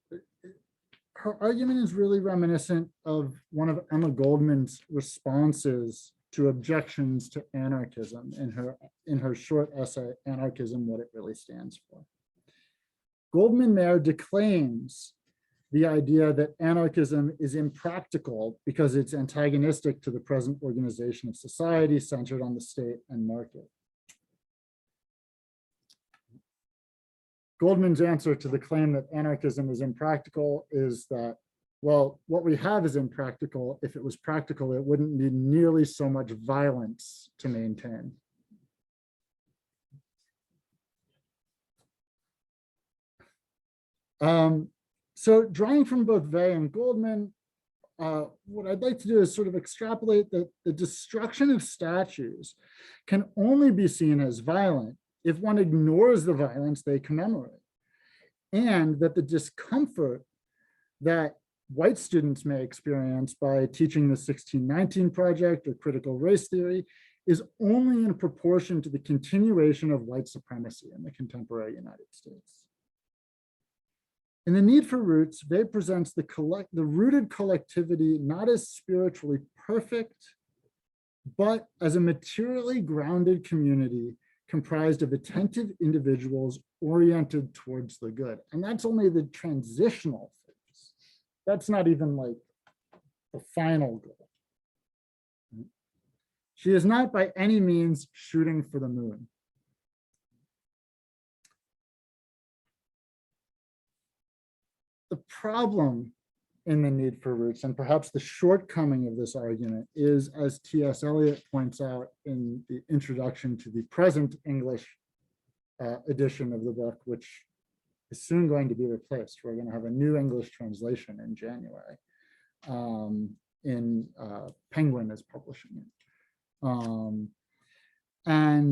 [SPEAKER 2] her argument is really reminiscent of one of Emma Goldman's responses to objections to anarchism in her short essay, Anarchism, What It Really Stands For. Goldman there declaims the idea that anarchism is impractical because it's antagonistic to the present organization of society centered on the state and market. Goldman's answer to the claim that anarchism is impractical is that Well, what we have is impractical. If it was practical, it wouldn't need nearly so much violence to maintain. So drawing from both Vey and Goldman, what I'd like to do is sort of extrapolate that the destruction of statues can only be seen as violent if one ignores the violence they commemorate, and that the discomfort that white students may experience by teaching the 1619 Project or critical race theory is only in proportion to the continuation of white supremacy in the contemporary United States. In The Need for Roots, Vey presents the rooted collectivity not as spiritually perfect, but as a materially grounded community comprised of attentive individuals oriented towards the good. And that's only the transitional phase. That's not even like the final goal. She is not by any means shooting for the moon. The problem in The Need for Roots, and perhaps the shortcoming of this argument, is, as T.S. Eliot points out in the introduction to the present English edition of the book, which is soon going to be replaced. We're going to have a new English translation in January. Penguin is publishing it. In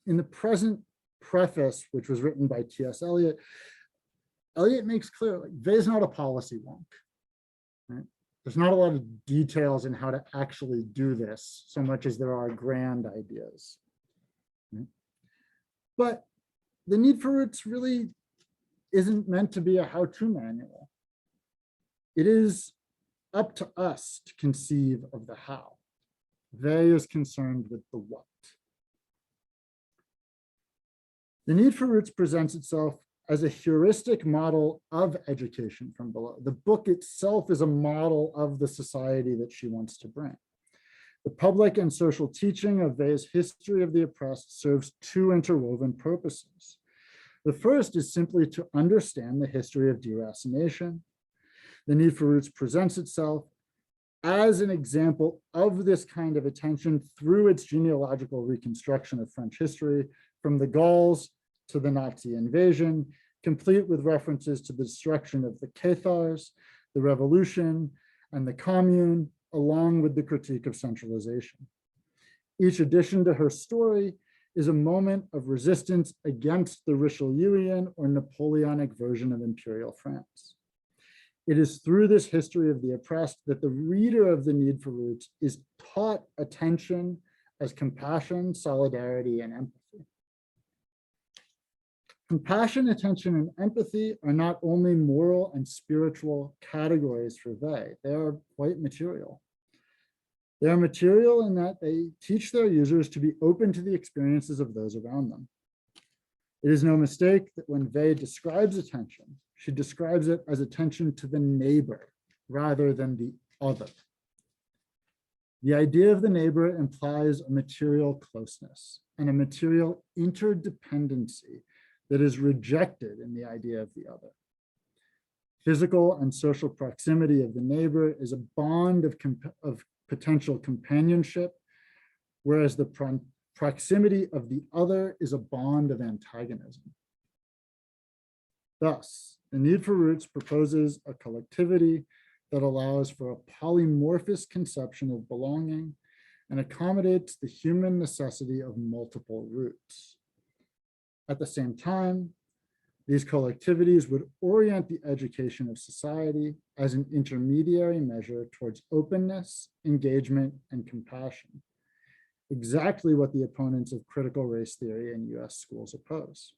[SPEAKER 2] the present preface, which was written by T.S. Eliot, Eliot makes clear, like, Vey's not a policy wonk. Right? There's not a lot of details in how to actually do this, so much as there are grand ideas. Right? But The Need for Roots really isn't meant to be a how-to manual. It is up to us to conceive of the how. Vey is concerned with the what. The Need for Roots presents itself as a heuristic model of education from below. The book itself is a model of the society that she wants to bring. The public and social teaching of Vey's history of the oppressed serves two interwoven purposes. The first is simply to understand the history of deracination. The Need for Roots presents itself as an example of this kind of attention through its genealogical reconstruction of French history, from the Gauls to the Nazi invasion, complete with references to the destruction of the Cathars, the Revolution, and the Commune, along with the critique of centralization. Each addition to her story is a moment of resistance against the Richelieuian or Napoleonic version of imperial France. It is through this history of the oppressed that the reader of The Need for Roots is taught attention as compassion, solidarity, and empathy. Compassion, attention, and empathy are not only moral and spiritual categories for Vey, they are quite material. They are material in that they teach their users to be open to the experiences of those around them. It is no mistake that when Vey describes attention, she describes it as attention to the neighbor rather than the other. The idea of the neighbor implies a material closeness and a material interdependency that is rejected in the idea of the other. Physical and social proximity of the neighbor is a bond of potential companionship, whereas the proximity of the other is a bond of antagonism. Thus, The Need for Roots proposes a collectivity that allows for a polymorphous conception of belonging and accommodates the human necessity of multiple roots. At the same time, these collectivities would orient the education of society as an intermediary measure towards openness, engagement, and compassion, exactly what the opponents of critical race theory in US schools oppose.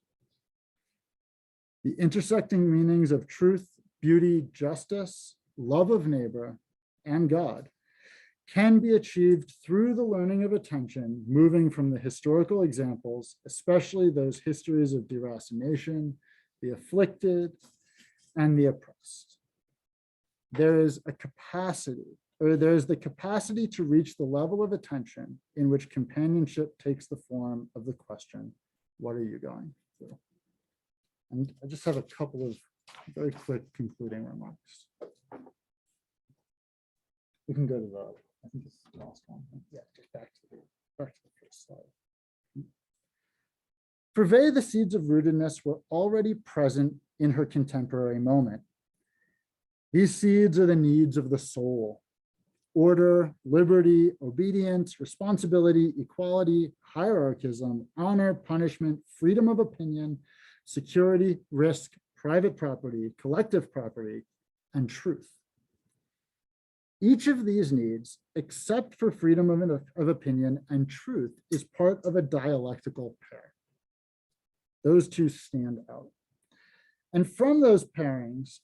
[SPEAKER 2] The intersecting meanings of truth, beauty, justice, love of neighbor, and God can be achieved through the learning of attention, moving from the historical examples, especially those histories of deracination, the afflicted, and the oppressed. There is a capacity, or there's the capacity to reach the level of attention in which companionship takes the form of the question, what are you going through? And I just have a couple of very quick concluding remarks. We can go to the, I think it's the last one. Yeah, just back to the first slide. For Vey, the seeds of rootedness were already present in her contemporary moment. These seeds are the needs of the soul: order, liberty, obedience, responsibility, equality, hierarchism, honor, punishment, freedom of opinion, security, risk, private property, collective property, and truth. Each of these needs, except for freedom of opinion and truth, is part of a dialectical pair. Those two stand out. And from those pairings,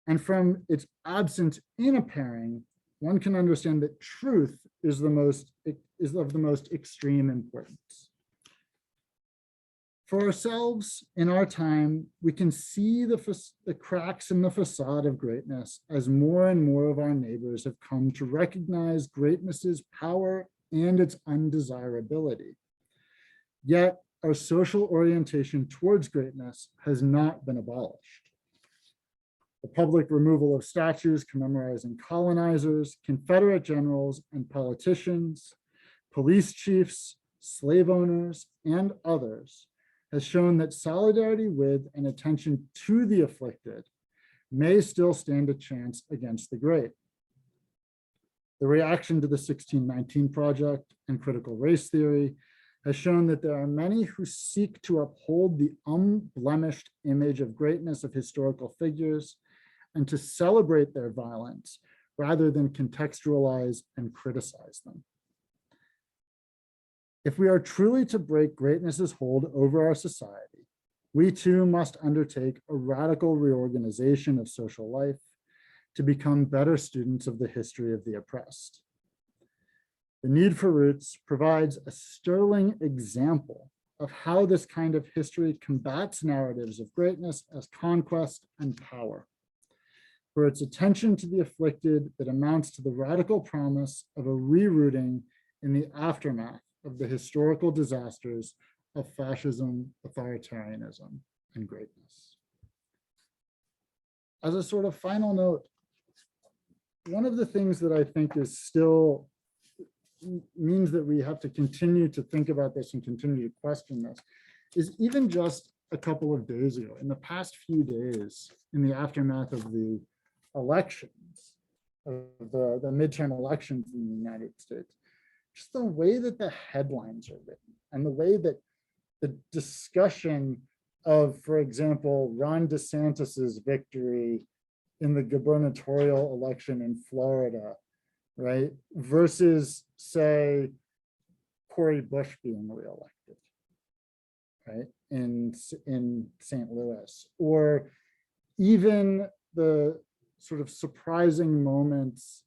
[SPEAKER 2] and from its absence in a pairing, one can understand that truth is of the most extreme importance. For ourselves in our time, we can see the cracks in the facade of greatness as more and more of our neighbors have come to recognize greatness's power and its undesirability. Yet our social orientation towards greatness has not been abolished. The public removal of statues commemorizing colonizers, Confederate generals and politicians, police chiefs, slave owners, and others has shown that solidarity with and attention to the afflicted may still stand a chance against the great. The reaction to the 1619 Project and critical race theory has shown that there are many who seek to uphold the unblemished image of greatness of historical figures and to celebrate their violence rather than contextualize and criticize them. If we are truly to break greatness's hold over our society, we too must undertake a radical reorganization of social life to become better students of the history of the oppressed. The Need for Roots provides a sterling example of how this kind of history combats narratives of greatness as conquest and power, for its attention to the afflicted that amounts to the radical promise of a rerouting in the aftermath of the historical disasters of fascism, authoritarianism, and greatness. As a sort of final note, one of the things that I think is still means that we have to continue to think about this and continue to question this is even just a couple of days ago, in the past few days, in the aftermath of the elections, of the midterm elections in the United States, just the way that the headlines are written and the way that the discussion of, for example, Ron DeSantis's victory in the gubernatorial election in Florida, right, versus, say, Cori Bush being reelected, right, in St. Louis, or even the sort of surprising moments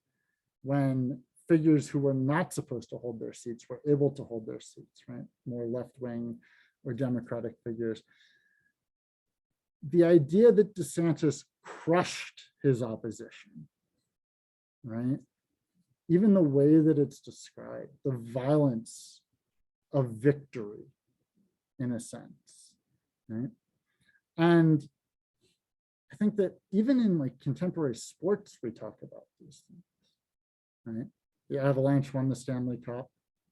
[SPEAKER 2] when figures who were not supposed to hold their seats were able to hold their seats, right? More left-wing or Democratic figures. The idea that DeSantis crushed his opposition, right? Even the way that it's described, the violence of victory, in a sense, right? And I think that even in like contemporary sports, we talk about these things, right? The Avalanche won the Stanley Cup,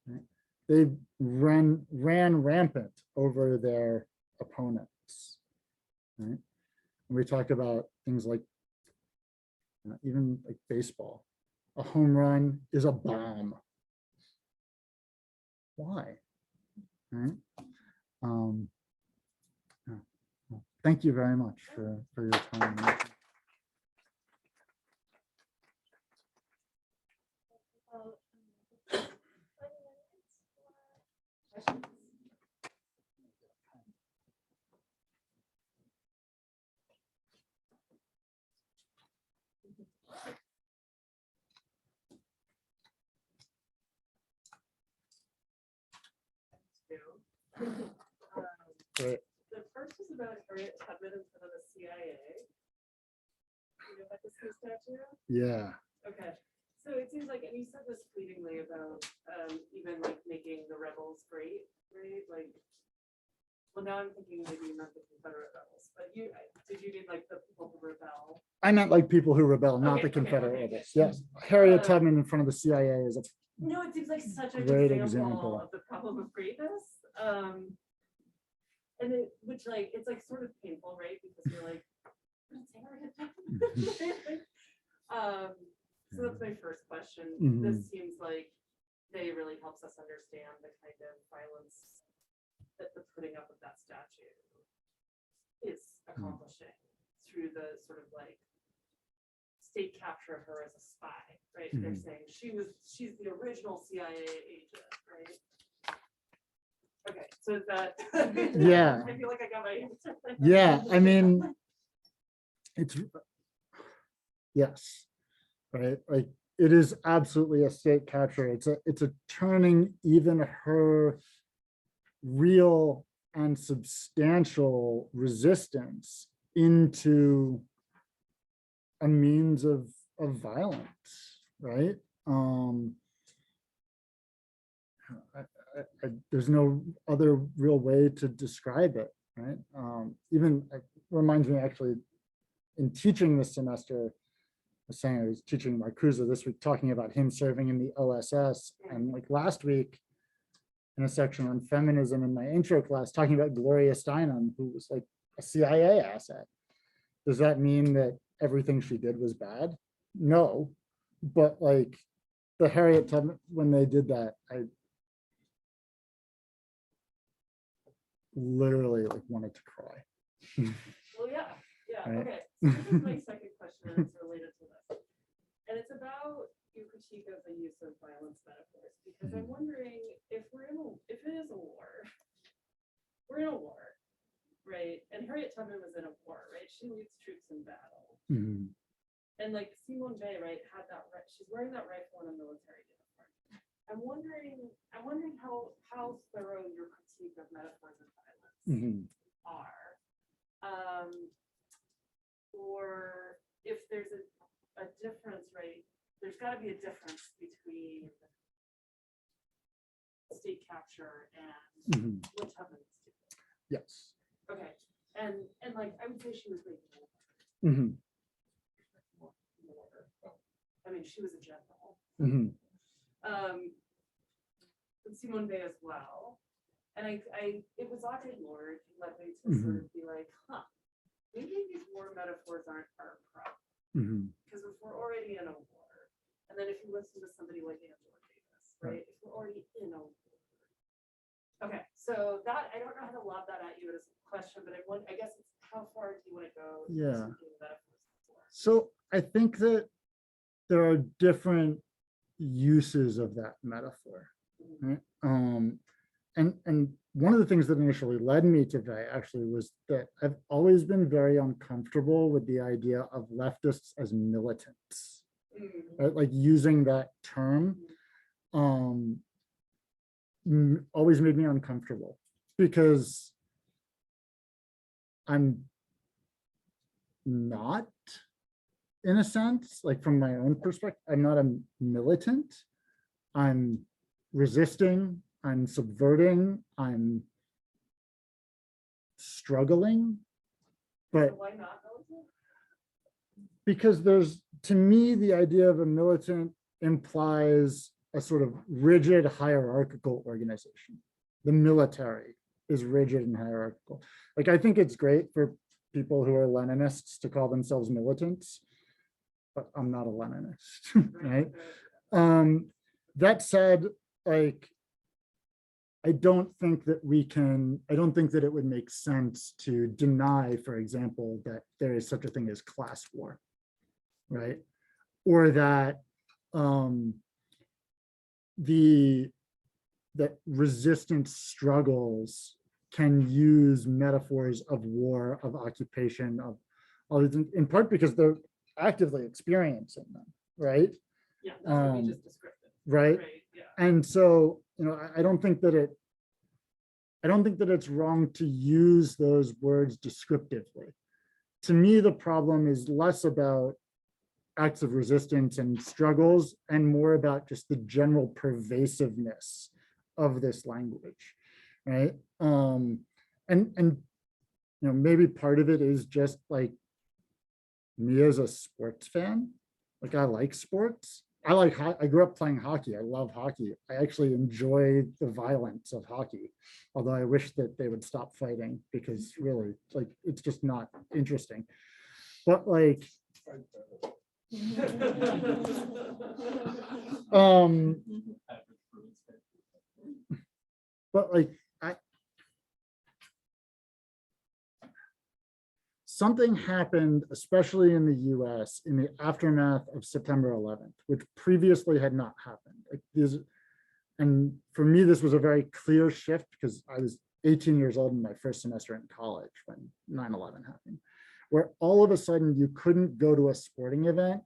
[SPEAKER 2] right? They ran rampant over their opponents, right? And we talk about things like even like baseball. A home run is a bomb. Why? Right? Thank you very much for your time. Great.
[SPEAKER 3] The first is about Harriet Tubman in front of the CIA. You know about this new statue?
[SPEAKER 2] Yeah.
[SPEAKER 3] Okay. So it seems like, and you said this fleetingly about even like making the rebels great, right? Like Well, now I'm thinking maybe you meant the Confederate rebels, but did you mean like the people who rebel?
[SPEAKER 2] I meant like people who rebel, not
[SPEAKER 3] Okay,
[SPEAKER 2] the
[SPEAKER 3] okay,
[SPEAKER 2] Confederate
[SPEAKER 3] okay.
[SPEAKER 2] rebels. Yes, Harriet
[SPEAKER 3] Uh,
[SPEAKER 2] Tubman in front of the CIA is a
[SPEAKER 3] No, it seems like such a
[SPEAKER 2] Great
[SPEAKER 3] good
[SPEAKER 2] example.
[SPEAKER 3] example of the problem of greatness. And which like, it's like sort of painful, right? Because you're like, "But it's Harriet Tubman." So that's my first question.
[SPEAKER 2] Mhm.
[SPEAKER 3] This seems like they really helps us understand the kind of violence that the putting up of that statue is accomplishing through the sort of like state capture of her as a spy, right? They're
[SPEAKER 2] Mhm.
[SPEAKER 3] saying she's the original CIA agent, right? Okay, so is that
[SPEAKER 2] Yeah.
[SPEAKER 3] I feel like I got my answer.
[SPEAKER 2] Yeah, I mean, it's, yes, right? Like, it is absolutely a state capture. It's a turning even her real and substantial resistance into a means of violence, right? There's no other real way to describe it, right? Even it reminds me, actually, in teaching this semester, I was saying I was teaching Marcuse this week, talking about him serving in the OSS, and like last week in a section on feminism in my intro class, talking about Gloria Steinem, who was like a CIA asset. Does that mean that everything she did was bad? No, but like the Harriet Tubman, when they did that, I literally like wanted to cry.
[SPEAKER 3] Well, yeah,
[SPEAKER 2] Right.
[SPEAKER 3] okay. So this is my second question, and it's related to this. And it's about your critique of the use of violence metaphors, because I'm wondering if if it is a war, we're in a war, right? And Harriet Tubman was in a war, right? She leads troops in battle.
[SPEAKER 2] Mhm.
[SPEAKER 3] And like Simone Bay, right, had that, she's wearing that rifle in a military uniform. I'm wondering how thorough your critique of metaphors of violence
[SPEAKER 2] Mhm.
[SPEAKER 3] are. Or if there's a difference, right? There's got to be a difference between state capture and
[SPEAKER 2] Mhm.
[SPEAKER 3] what Tubman was doing.
[SPEAKER 2] Yes.
[SPEAKER 3] Okay, and like I would say she was making
[SPEAKER 2] Mhm.
[SPEAKER 3] more. I mean, she was a general.
[SPEAKER 2] Mhm.
[SPEAKER 3] And Simone Bay as well. And it was Audre Lorde who led me to sort
[SPEAKER 2] Mhm.
[SPEAKER 3] of be like, maybe these war metaphors aren't our problem.
[SPEAKER 2] Mhm.
[SPEAKER 3] Because if we're already in a war, and then if you listen to somebody like Angela Davis, right? If we're already in a war. Okay, so that, I don't know how to lob that at you as a question, but I guess it's how far do you want to go? in
[SPEAKER 2] Yeah.
[SPEAKER 3] speaking of metaphors before?
[SPEAKER 2] So I think that there are different uses of that metaphor, right? And one of the things that initially led me to that actually was that I've always been very uncomfortable with the idea of leftists as militants, right? Like using that term always made me uncomfortable because I'm not, in a sense, like from my own perspective, I'm not a militant. I'm resisting, I'm subverting, I'm struggling, but
[SPEAKER 3] So why not militant?
[SPEAKER 2] because there's, to me, the idea of a militant implies a sort of rigid hierarchical organization. The military is rigid and hierarchical. Like, I think it's great for people who are Leninists to call themselves militants, but I'm not a Leninist, right? That said, like, I don't think that it would make sense to deny, for example, that there is such a thing as class war, right? Or that that resistance struggles can use metaphors of war, of occupation, of all these, in part because they're actively experiencing them, right?
[SPEAKER 3] Yeah, that's what we just described.
[SPEAKER 2] Right.
[SPEAKER 3] Yeah.
[SPEAKER 2] And so, I don't think that it's wrong to use those words descriptively. To me, the problem is less about acts of resistance and struggles and more about just the general pervasiveness of this language, right? and maybe part of it is just like me as a sports fan. Like I like sports. I grew up playing hockey. I love hockey. I actually enjoy the violence of hockey, although I wish that they would stop fighting because really, like, it's just not interesting. But like, but like, something happened, especially in the US, in the aftermath of September 11th, which previously had not happened. And for me, this was a very clear shift because I was 18 years old in my first semester in college when 9/11 happened, where all of a sudden you couldn't go to a sporting event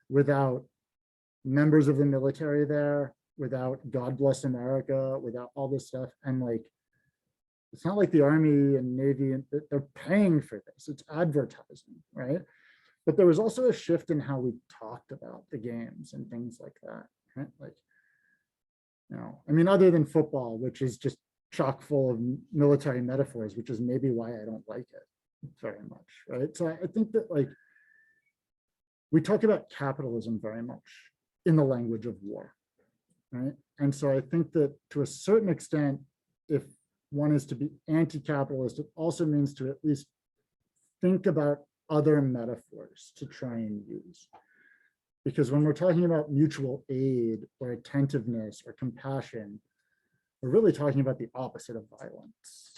[SPEAKER 2] without members of the military there, without God Bless America, without all this stuff. And like, it's not like the Army and Navy, and they're paying for this. It's advertising, right? But there was also a shift in how we talked about the games and things like that, right? Like, I mean, other than football, which is just chock full of military metaphors, which is maybe why I don't like it very much, right? So I think that like, we talk about capitalism very much in the language of war, right? And so I think that to a certain extent, if one is to be anti-capitalist, it also means to at least think about other metaphors to try and use. Because when we're talking about mutual aid or attentiveness or compassion, we're really talking about the opposite of violence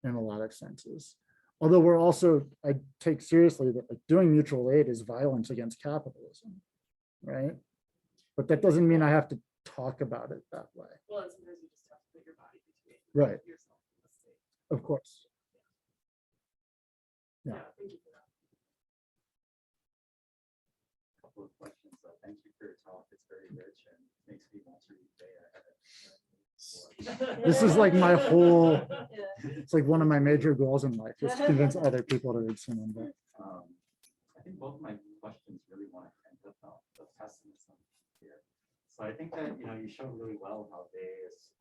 [SPEAKER 2] in a lot of senses. Although we're also, I take seriously that like doing mutual aid is violence against capitalism, right? But that doesn't mean I have to talk about it that way.
[SPEAKER 3] Well, and sometimes you just have to put your body between
[SPEAKER 2] Right.
[SPEAKER 3] yourself and the state.
[SPEAKER 2] Of course. Yeah.
[SPEAKER 3] Yeah, thank you for that.
[SPEAKER 4] Couple of questions. Thank you for your talk. It's very rich and makes me want to read
[SPEAKER 2] This is like my whole,
[SPEAKER 1] Yeah.
[SPEAKER 2] it's like one of my major goals in life, is to convince other people to read some book.
[SPEAKER 4] I think both of my questions really want to end about the pessimism here. So I think that, you showed really well how Bayes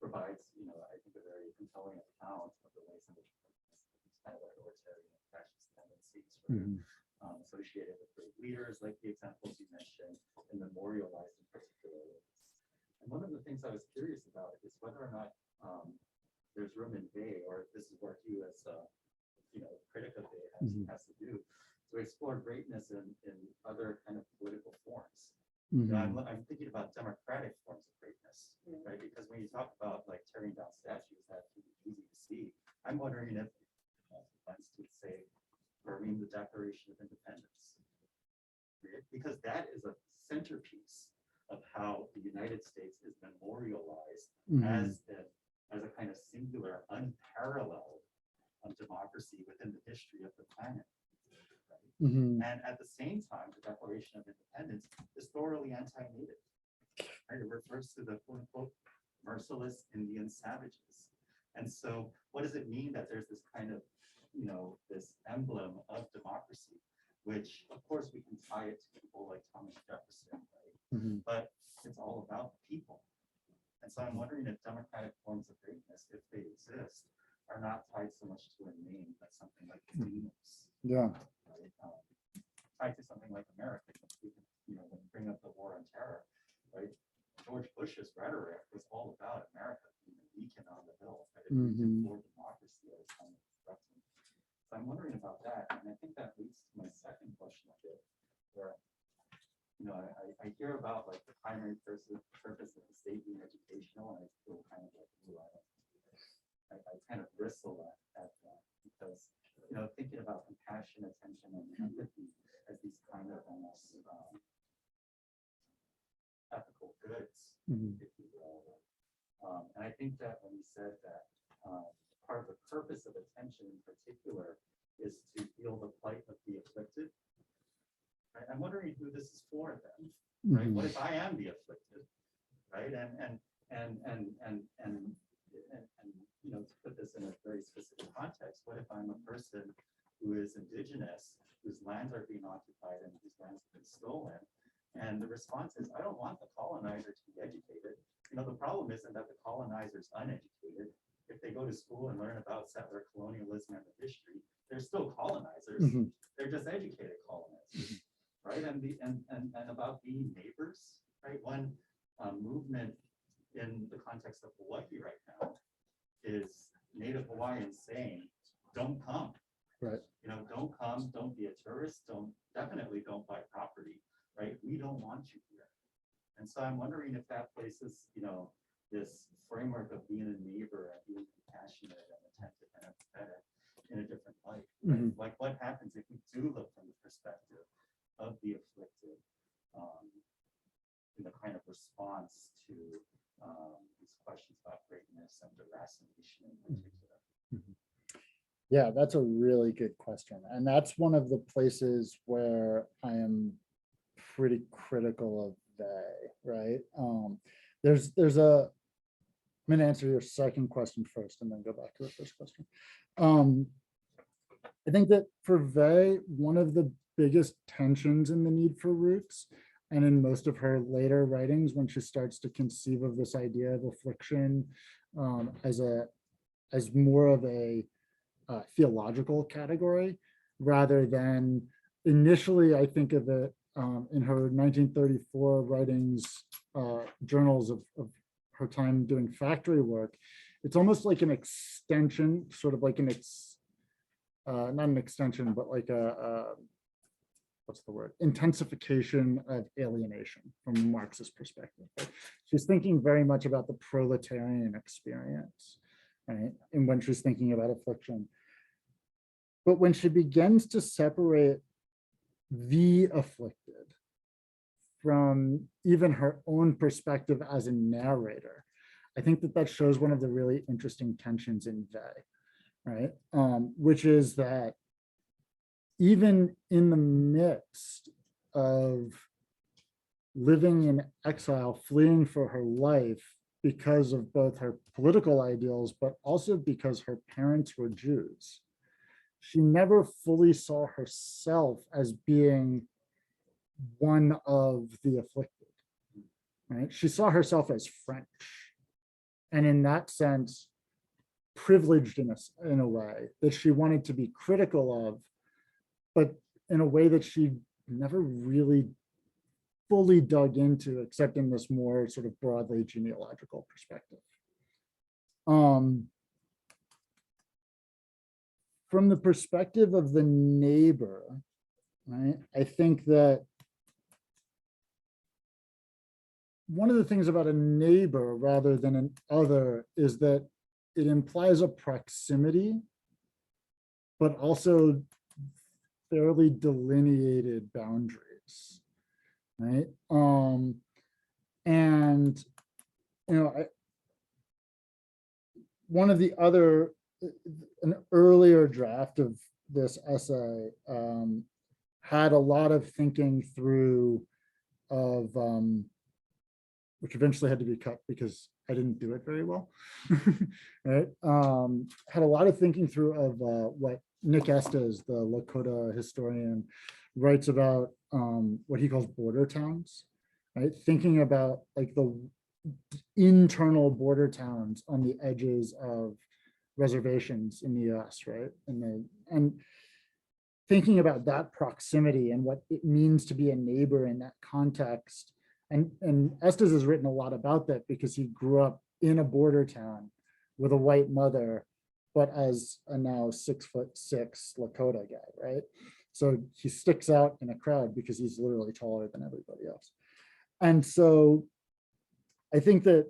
[SPEAKER 4] provides, I think a very compelling account of the ways in which these kind of authoritarian and fascist tendencies were associated with great leaders, like the examples you mentioned, and memorialized in particular ways. And one of the things I was curious about is whether or not there's room in Bay, or if this is work you as a critic of Bay has to do, to explore greatness in other kind of political forms. I'm thinking about democratic forms of greatness, right? Because when you talk about like tearing down statues, that can be easy to see. I'm wondering if plans to say affirming the Declaration of Independence, because that is a centerpiece of how the United States is memorialized as a kind of singular, unparalleled democracy within the history of the planet. And at the same time, the Declaration of Independence is thoroughly anti-native. Right? It refers to the quote unquote merciless Indian savages. And so what does it mean that there's this kind of, this emblem of democracy, which of course we can tie it to people like Thomas Jefferson, right? But it's all about people. And so I'm wondering if democratic forms of greatness, if they exist, are not tied so much to a name, but something like names.
[SPEAKER 2] Yeah.
[SPEAKER 4] Right? Tied to something like America. When we bring up the war on terror, right? George Bush's rhetoric was all about America being a beacon on the hill, right? For democracy at a time of disruption. So I'm wondering about that, and I think that leads to my second question a bit, where I hear about like the primary purpose of the state being educational, and I feel kind of like, I kind of bristle at that, because thinking about compassion, attention, and empathy as these kind of almost ethical goods, if you will. And I think that when you said that part of the purpose of attention in particular is to feel the plight of the afflicted, right? I'm wondering who this is for then, right? What if I am the afflicted, right? And to put this in a very specific context, what if I'm a person who is indigenous, whose lands are being occupied and whose lands have been stolen? And the response is, I don't want the colonizer to be educated. The problem isn't that the colonizer is uneducated. If they go to school and learn about settler colonialism and the history, they're still colonizers.
[SPEAKER 2] Mhm.
[SPEAKER 4] They're just educated colonizers, right? And about being neighbors, right? One movement in the context of Hawaii right now is Native Hawaiians saying, "Don't come."
[SPEAKER 2] Right.
[SPEAKER 4] You know, don't come, don't be a tourist, definitely don't buy property, right? We don't want you here. And so I'm wondering if that places, you know, this framework of being a neighbor and being compassionate and attentive and empathetic in a different light. Right?
[SPEAKER 2] Mhm.
[SPEAKER 4] Like what happens if we do look from the perspective of the afflicted in the kind of response to these questions about greatness and deracination in particular.
[SPEAKER 2] Yeah, that's a really good question. And that's one of the places where I am pretty critical of they, right? There's a, I'm gonna answer your second question first and then go back to the first question. I think that for Vey, one of the biggest tensions in the need for roots, and in most of her later writings, when she starts to conceive of this idea of affliction as more of a theological category, rather than initially, I think of it in her 1934 writings, journals of her time doing factory work. It's almost like an extension, sort of like an not an extension, but like a what's the word? Intensification of alienation from a Marxist perspective. She's thinking very much about the proletarian experience, right? And when she's thinking about affliction. But when she begins to separate the afflicted from even her own perspective as a narrator, I think that that shows one of the really interesting tensions in Vey, right? Which is that even in the midst of living in exile, fleeing for her life because of both her political ideals, but also because her parents were Jews, she never fully saw herself as being one of the afflicted, right? She saw herself as French, and in that sense, privileged in a way that she wanted to be critical of, but in a way that she never really fully dug into, except in this more sort of broadly genealogical perspective. From the perspective of the neighbor, right, I think that one of the things about a neighbor rather than an other is that it implies a proximity, but also fairly delineated boundaries, right? And you know, one of the other, an earlier draft of this essay had a lot of thinking through of, which eventually had to be cut because I didn't do it very well, right? Had a lot of thinking through of what Nick Estes, the Lakota historian, writes about what he calls border towns, right? Thinking about like the internal border towns on the edges of reservations in the US, right? And thinking about that proximity and what it means to be a neighbor in that context. And Estes has written a lot about that because he grew up in a border town with a white mother, but as a now 6'6" Lakota guy, right? So he sticks out in a crowd because he's literally taller than everybody else. And so I think that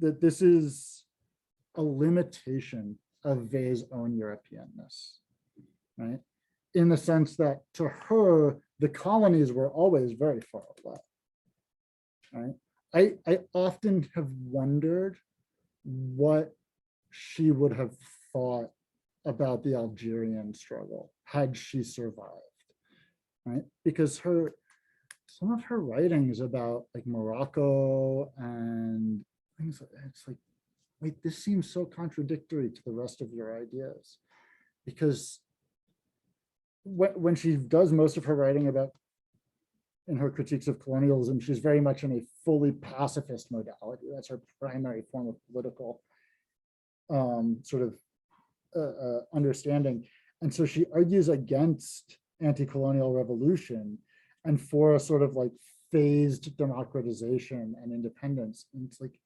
[SPEAKER 2] this is a limitation of Vey's own Europeanness, right? In the sense that to her, the colonies were always very far away, right? I often have wondered what she would have thought about the Algerian struggle had she survived, right? Because some of her writings about like Morocco and things, it's like, wait, this seems so contradictory to the rest of your ideas. Because when she does most of her writing about, in her critiques of colonialism, she's very much in a fully pacifist modality. That's her primary form of political sort of understanding. And so she argues against anti-colonial revolution and for a sort of like phased democratization and independence. And it's like,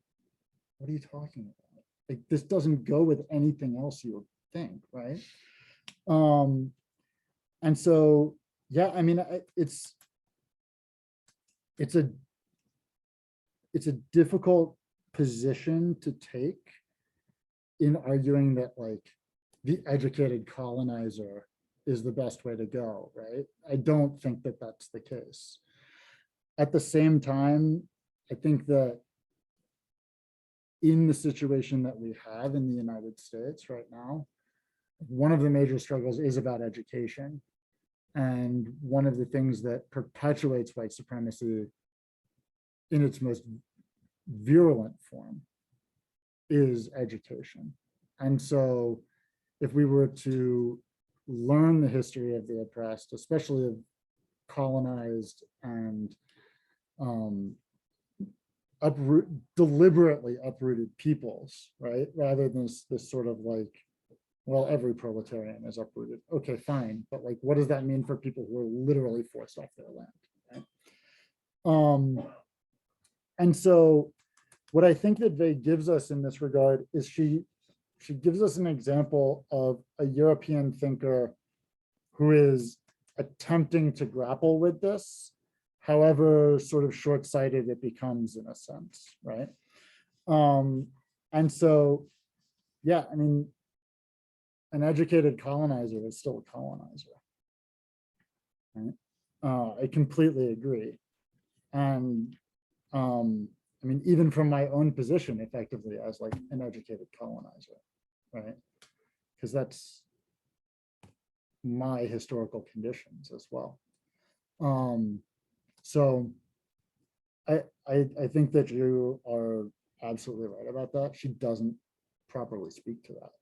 [SPEAKER 2] what are you talking about? Like, this doesn't go with anything else you would think, right? And so, yeah, I mean, it's a difficult position to take in arguing that like the educated colonizer is the best way to go, right? I don't think that that's the case. At the same time, I think that in the situation that we have in the United States right now, one of the major struggles is about education. And one of the things that perpetuates white supremacy in its most virulent form is education. And so if we were to learn the history of the oppressed, especially of colonized and deliberately uprooted peoples, right? Rather than this sort of like, well, every proletarian is uprooted. Okay, fine. But like, what does that mean for people who are literally forced off their land? Right? And so what I think that Vey gives us in this regard is she gives us an example of a European thinker who is attempting to grapple with this, however sort of short-sighted it becomes in a sense, right? And so, yeah, I mean, an educated colonizer is still a colonizer, right? I completely agree. And I mean, even from my own position, effectively as like an educated colonizer, right? Because that's my historical conditions as well. So I think that you are absolutely right about that. She doesn't properly speak to that.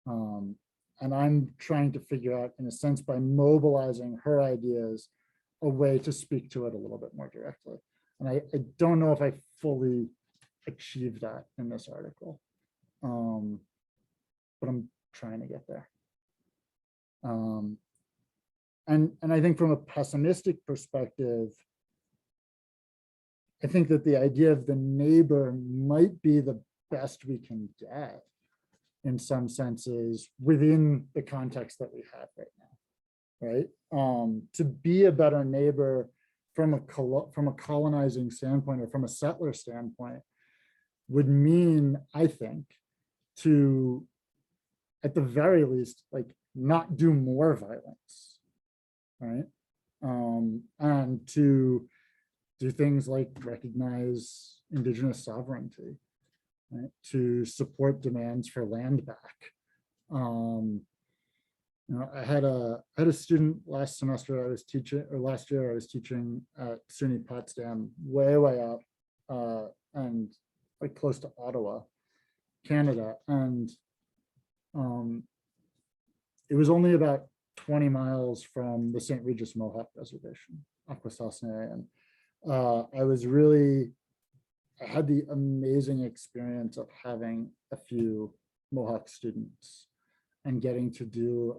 [SPEAKER 2] And I'm trying to figure out, in a sense, by mobilizing her ideas, a way to speak to it a little bit more directly. And I don't know if I fully achieved that in this article, but I'm trying to get there. And I think from a pessimistic perspective, I think that the idea of the neighbor might be the best we can get in some senses within the context that we have right now, right? To be a better neighbor from a colonizing standpoint or from a settler standpoint would mean, I think, to, at the very least, like not do more violence, right? And to do things like recognize indigenous sovereignty, right? To support demands for land back. You know, I had a student last semester I was teaching, or last year I was teaching at SUNY Potsdam, way up, and like close to Ottawa, Canada, and it was only about 20 miles from the St. Regis Mohawk Reservation, Akwesasne, and I had the amazing experience of having a few Mohawk students and getting to do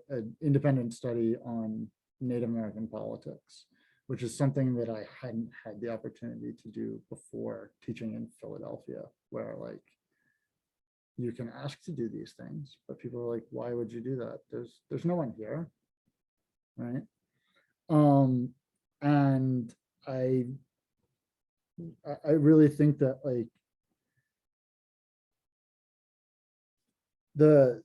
[SPEAKER 2] an independent study on Native American politics, which is something that I hadn't had the opportunity to do before teaching in Philadelphia, where like you can ask to do these things, but people are like, why would you do that? There's no one here, right? And I really think that like the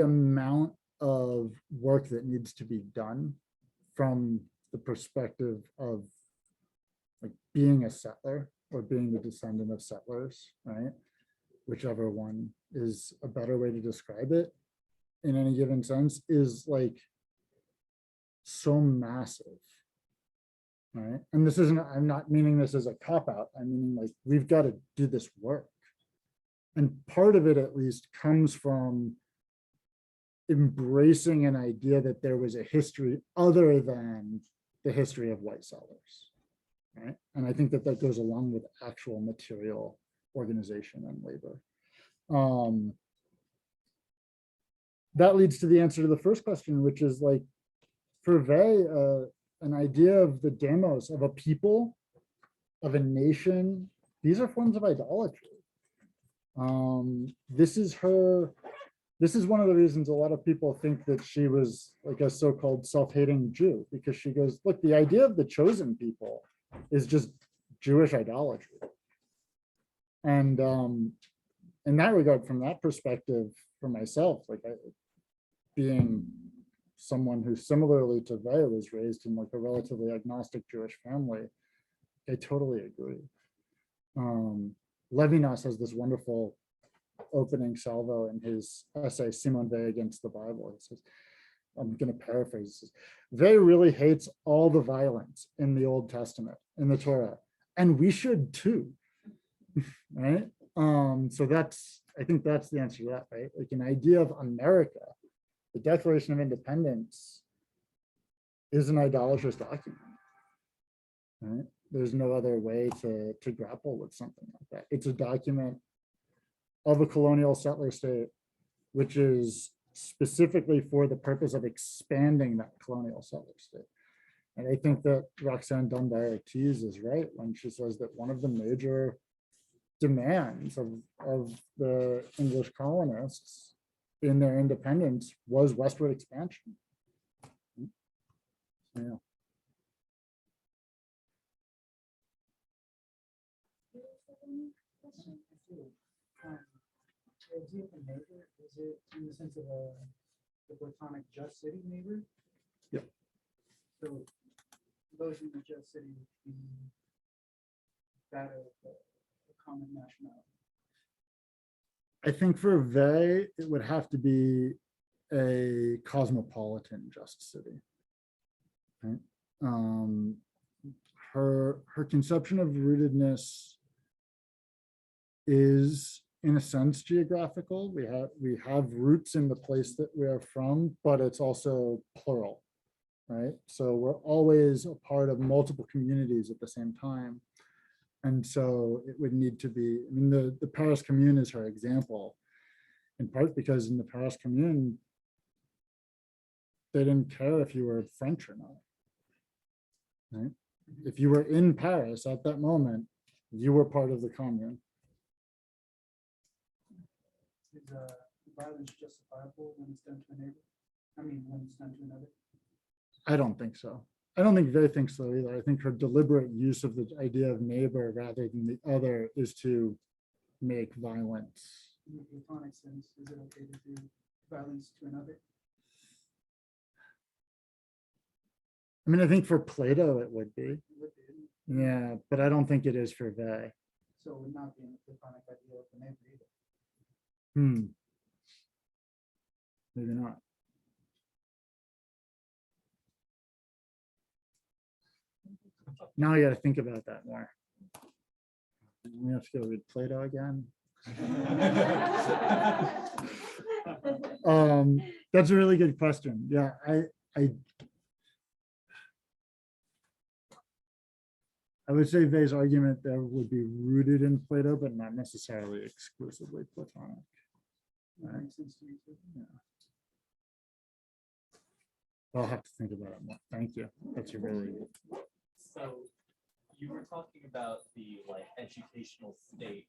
[SPEAKER 2] amount of work that needs to be done from the perspective of like being a settler or being the descendant of settlers, right? Whichever one is a better way to describe it in any given sense, is like so massive, right? And this isn't, I'm not meaning this as a cop-out, I'm meaning like we've got to do this work. And part of it at least comes from embracing an idea that there was a history other than the history of white settlers, right? And I think that that goes along with actual material organization and labor. that leads to the answer to the first question, which is like, for Vey, an idea of the demos of a people, of a nation, these are forms of idolatry. This is one of the reasons a lot of people think that she was like a so-called self-hating Jew, because she goes, look, the idea of the chosen people is just Jewish idolatry. And in that regard, from that perspective, for myself, like being someone who similarly to Vey was raised in like a relatively agnostic Jewish family, I totally agree. Levinas has this wonderful opening salvo in his essay, Simon Vey Against the Bible. He says, I'm going to paraphrase, he says, Vey really hates all the violence in the Old Testament, in the Torah, and we should too, right? So I think that's the answer to that, right? Like an idea of America, the Declaration of Independence is an idolatrous document, right? There's no other way to grapple with something like that. It's a document of a colonial settler state, which is specifically for the purpose of expanding that colonial settler state. And I think that Roxanne Dunbar-Ortiz is right when she says that one of the major demands of the English colonists in their independence was westward expansion. Yeah.
[SPEAKER 5] The idea of a neighbor, is it in the sense of the platonic just city neighbor?
[SPEAKER 2] Yep.
[SPEAKER 5] So those in the just city would be that of a common nationality.
[SPEAKER 2] I think for Vey, it would have to be a cosmopolitan just city. Right? Her conception of rootedness is, in a sense, geographical. We have roots in the place that we are from, but it's also plural, right? So we're always a part of multiple communities at the same time. And so it would need to be, I mean, the Paris Commune is her example, in part because in the Paris Commune, they didn't care if you were French or not, right? If you were in Paris at that moment, you were part of the commune.
[SPEAKER 5] Is violence justifiable when it's done to a neighbor? I mean, when it's done to another?
[SPEAKER 2] I don't think so. I don't think Vey thinks so either. I think her deliberate use of the idea of neighbor rather than the other is to make violence.
[SPEAKER 5] In the platonic sense, is it okay to do violence to another?
[SPEAKER 2] I mean, I think for Plato it would be.
[SPEAKER 5] It would be.
[SPEAKER 2] Yeah, but I don't think it is for Vey.
[SPEAKER 5] So it would not be in the platonic idea of the neighbor either.
[SPEAKER 2] Maybe not. Now I got to think about that more. We have to go read Plato again. That's a really good question. Yeah, I would say Vey's argument there would be rooted in Plato, but not necessarily exclusively Platonic.
[SPEAKER 5] That makes sense to me too.
[SPEAKER 2] Yeah. I'll have to think about it more. Thank you. That's a really
[SPEAKER 6] So you were talking about the like educational state.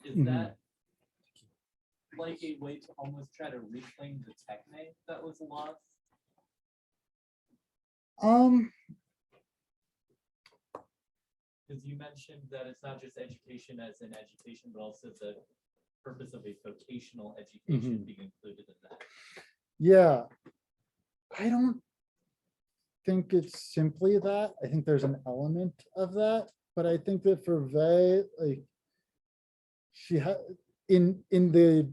[SPEAKER 6] Is
[SPEAKER 2] Mhm.
[SPEAKER 6] that like a way to almost try to reclaim the techne that was lost? Because you mentioned that it's not just education as in education, but also the purpose of a vocational education being included in that.
[SPEAKER 2] Yeah, I don't think it's simply that. I think there's an element of that, but I think that for Vey, like she had in the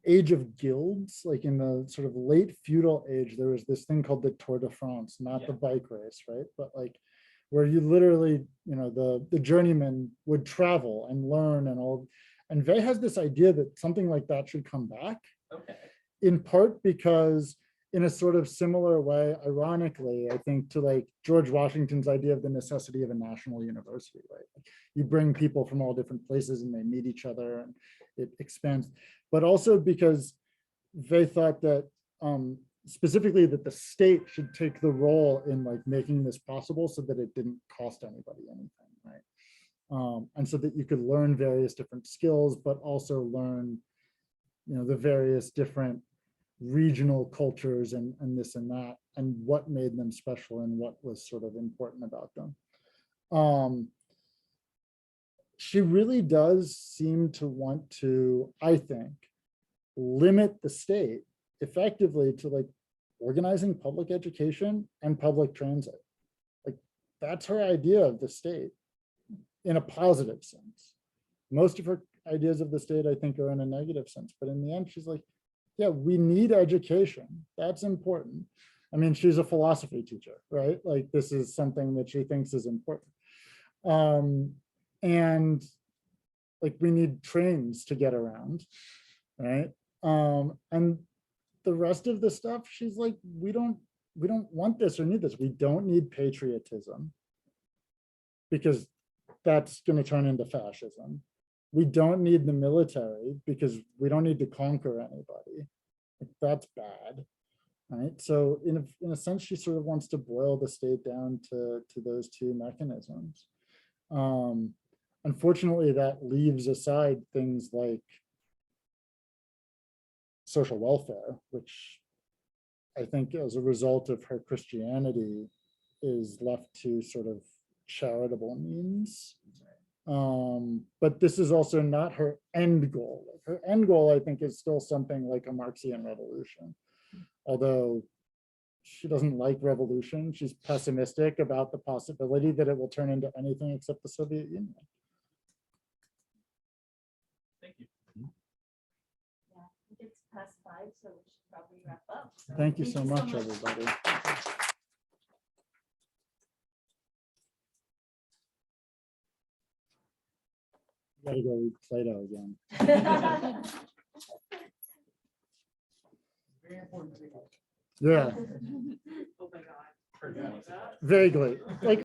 [SPEAKER 2] age of guilds, like in the sort of late feudal age, there was this thing called the Tour de France, not the bike race, right? But like where you literally, you know, the journeyman would travel and learn and all. And Vey has this idea that something like that should come back.
[SPEAKER 6] Okay.
[SPEAKER 2] In part because in a sort of similar way, ironically, I think to like George Washington's idea of the necessity of a national university, right? You bring people from all different places and they meet each other and it expands, but also because they thought that specifically that the state should take the role in like making this possible so that it didn't cost anybody anything, right? And so that you could learn various different skills, but also learn, you know, the various different regional cultures and this and that, and what made them special and what was sort of important about them. She really does seem to want to, I think, limit the state effectively to like organizing public education and public transit. Like that's her idea of the state in a positive sense. Most of her ideas of the state, I think, are in a negative sense, but in the end, she's like, yeah, we need education. That's important. I mean, she's a philosophy teacher, right? Like this is something that she thinks is important. And like we need trains to get around, right? And the rest of the stuff, she's like, we don't want this or need this. We don't need patriotism because that's going to turn into fascism. We don't need the military because we don't need to conquer anybody. Like, that's bad, right? So in a sense, she sort of wants to boil the state down to those two mechanisms. Unfortunately, that leaves aside things like social welfare, which I think as a result of her Christianity is left to sort of charitable means. But this is also not her end goal. Her end goal, I think, is still something like a Marxian revolution. Although she doesn't like revolution, she's pessimistic about the possibility that it will turn into anything except the Soviet Union.
[SPEAKER 6] Thank you.
[SPEAKER 1] Yeah, I think it's past 5, so we should probably wrap up. So
[SPEAKER 2] Thank you so much, everybody. Gotta go read Plato again.
[SPEAKER 5] Very important.
[SPEAKER 2] Yeah,
[SPEAKER 3] Oh my God.
[SPEAKER 6] Heard that once or twice.
[SPEAKER 2] vaguely. Like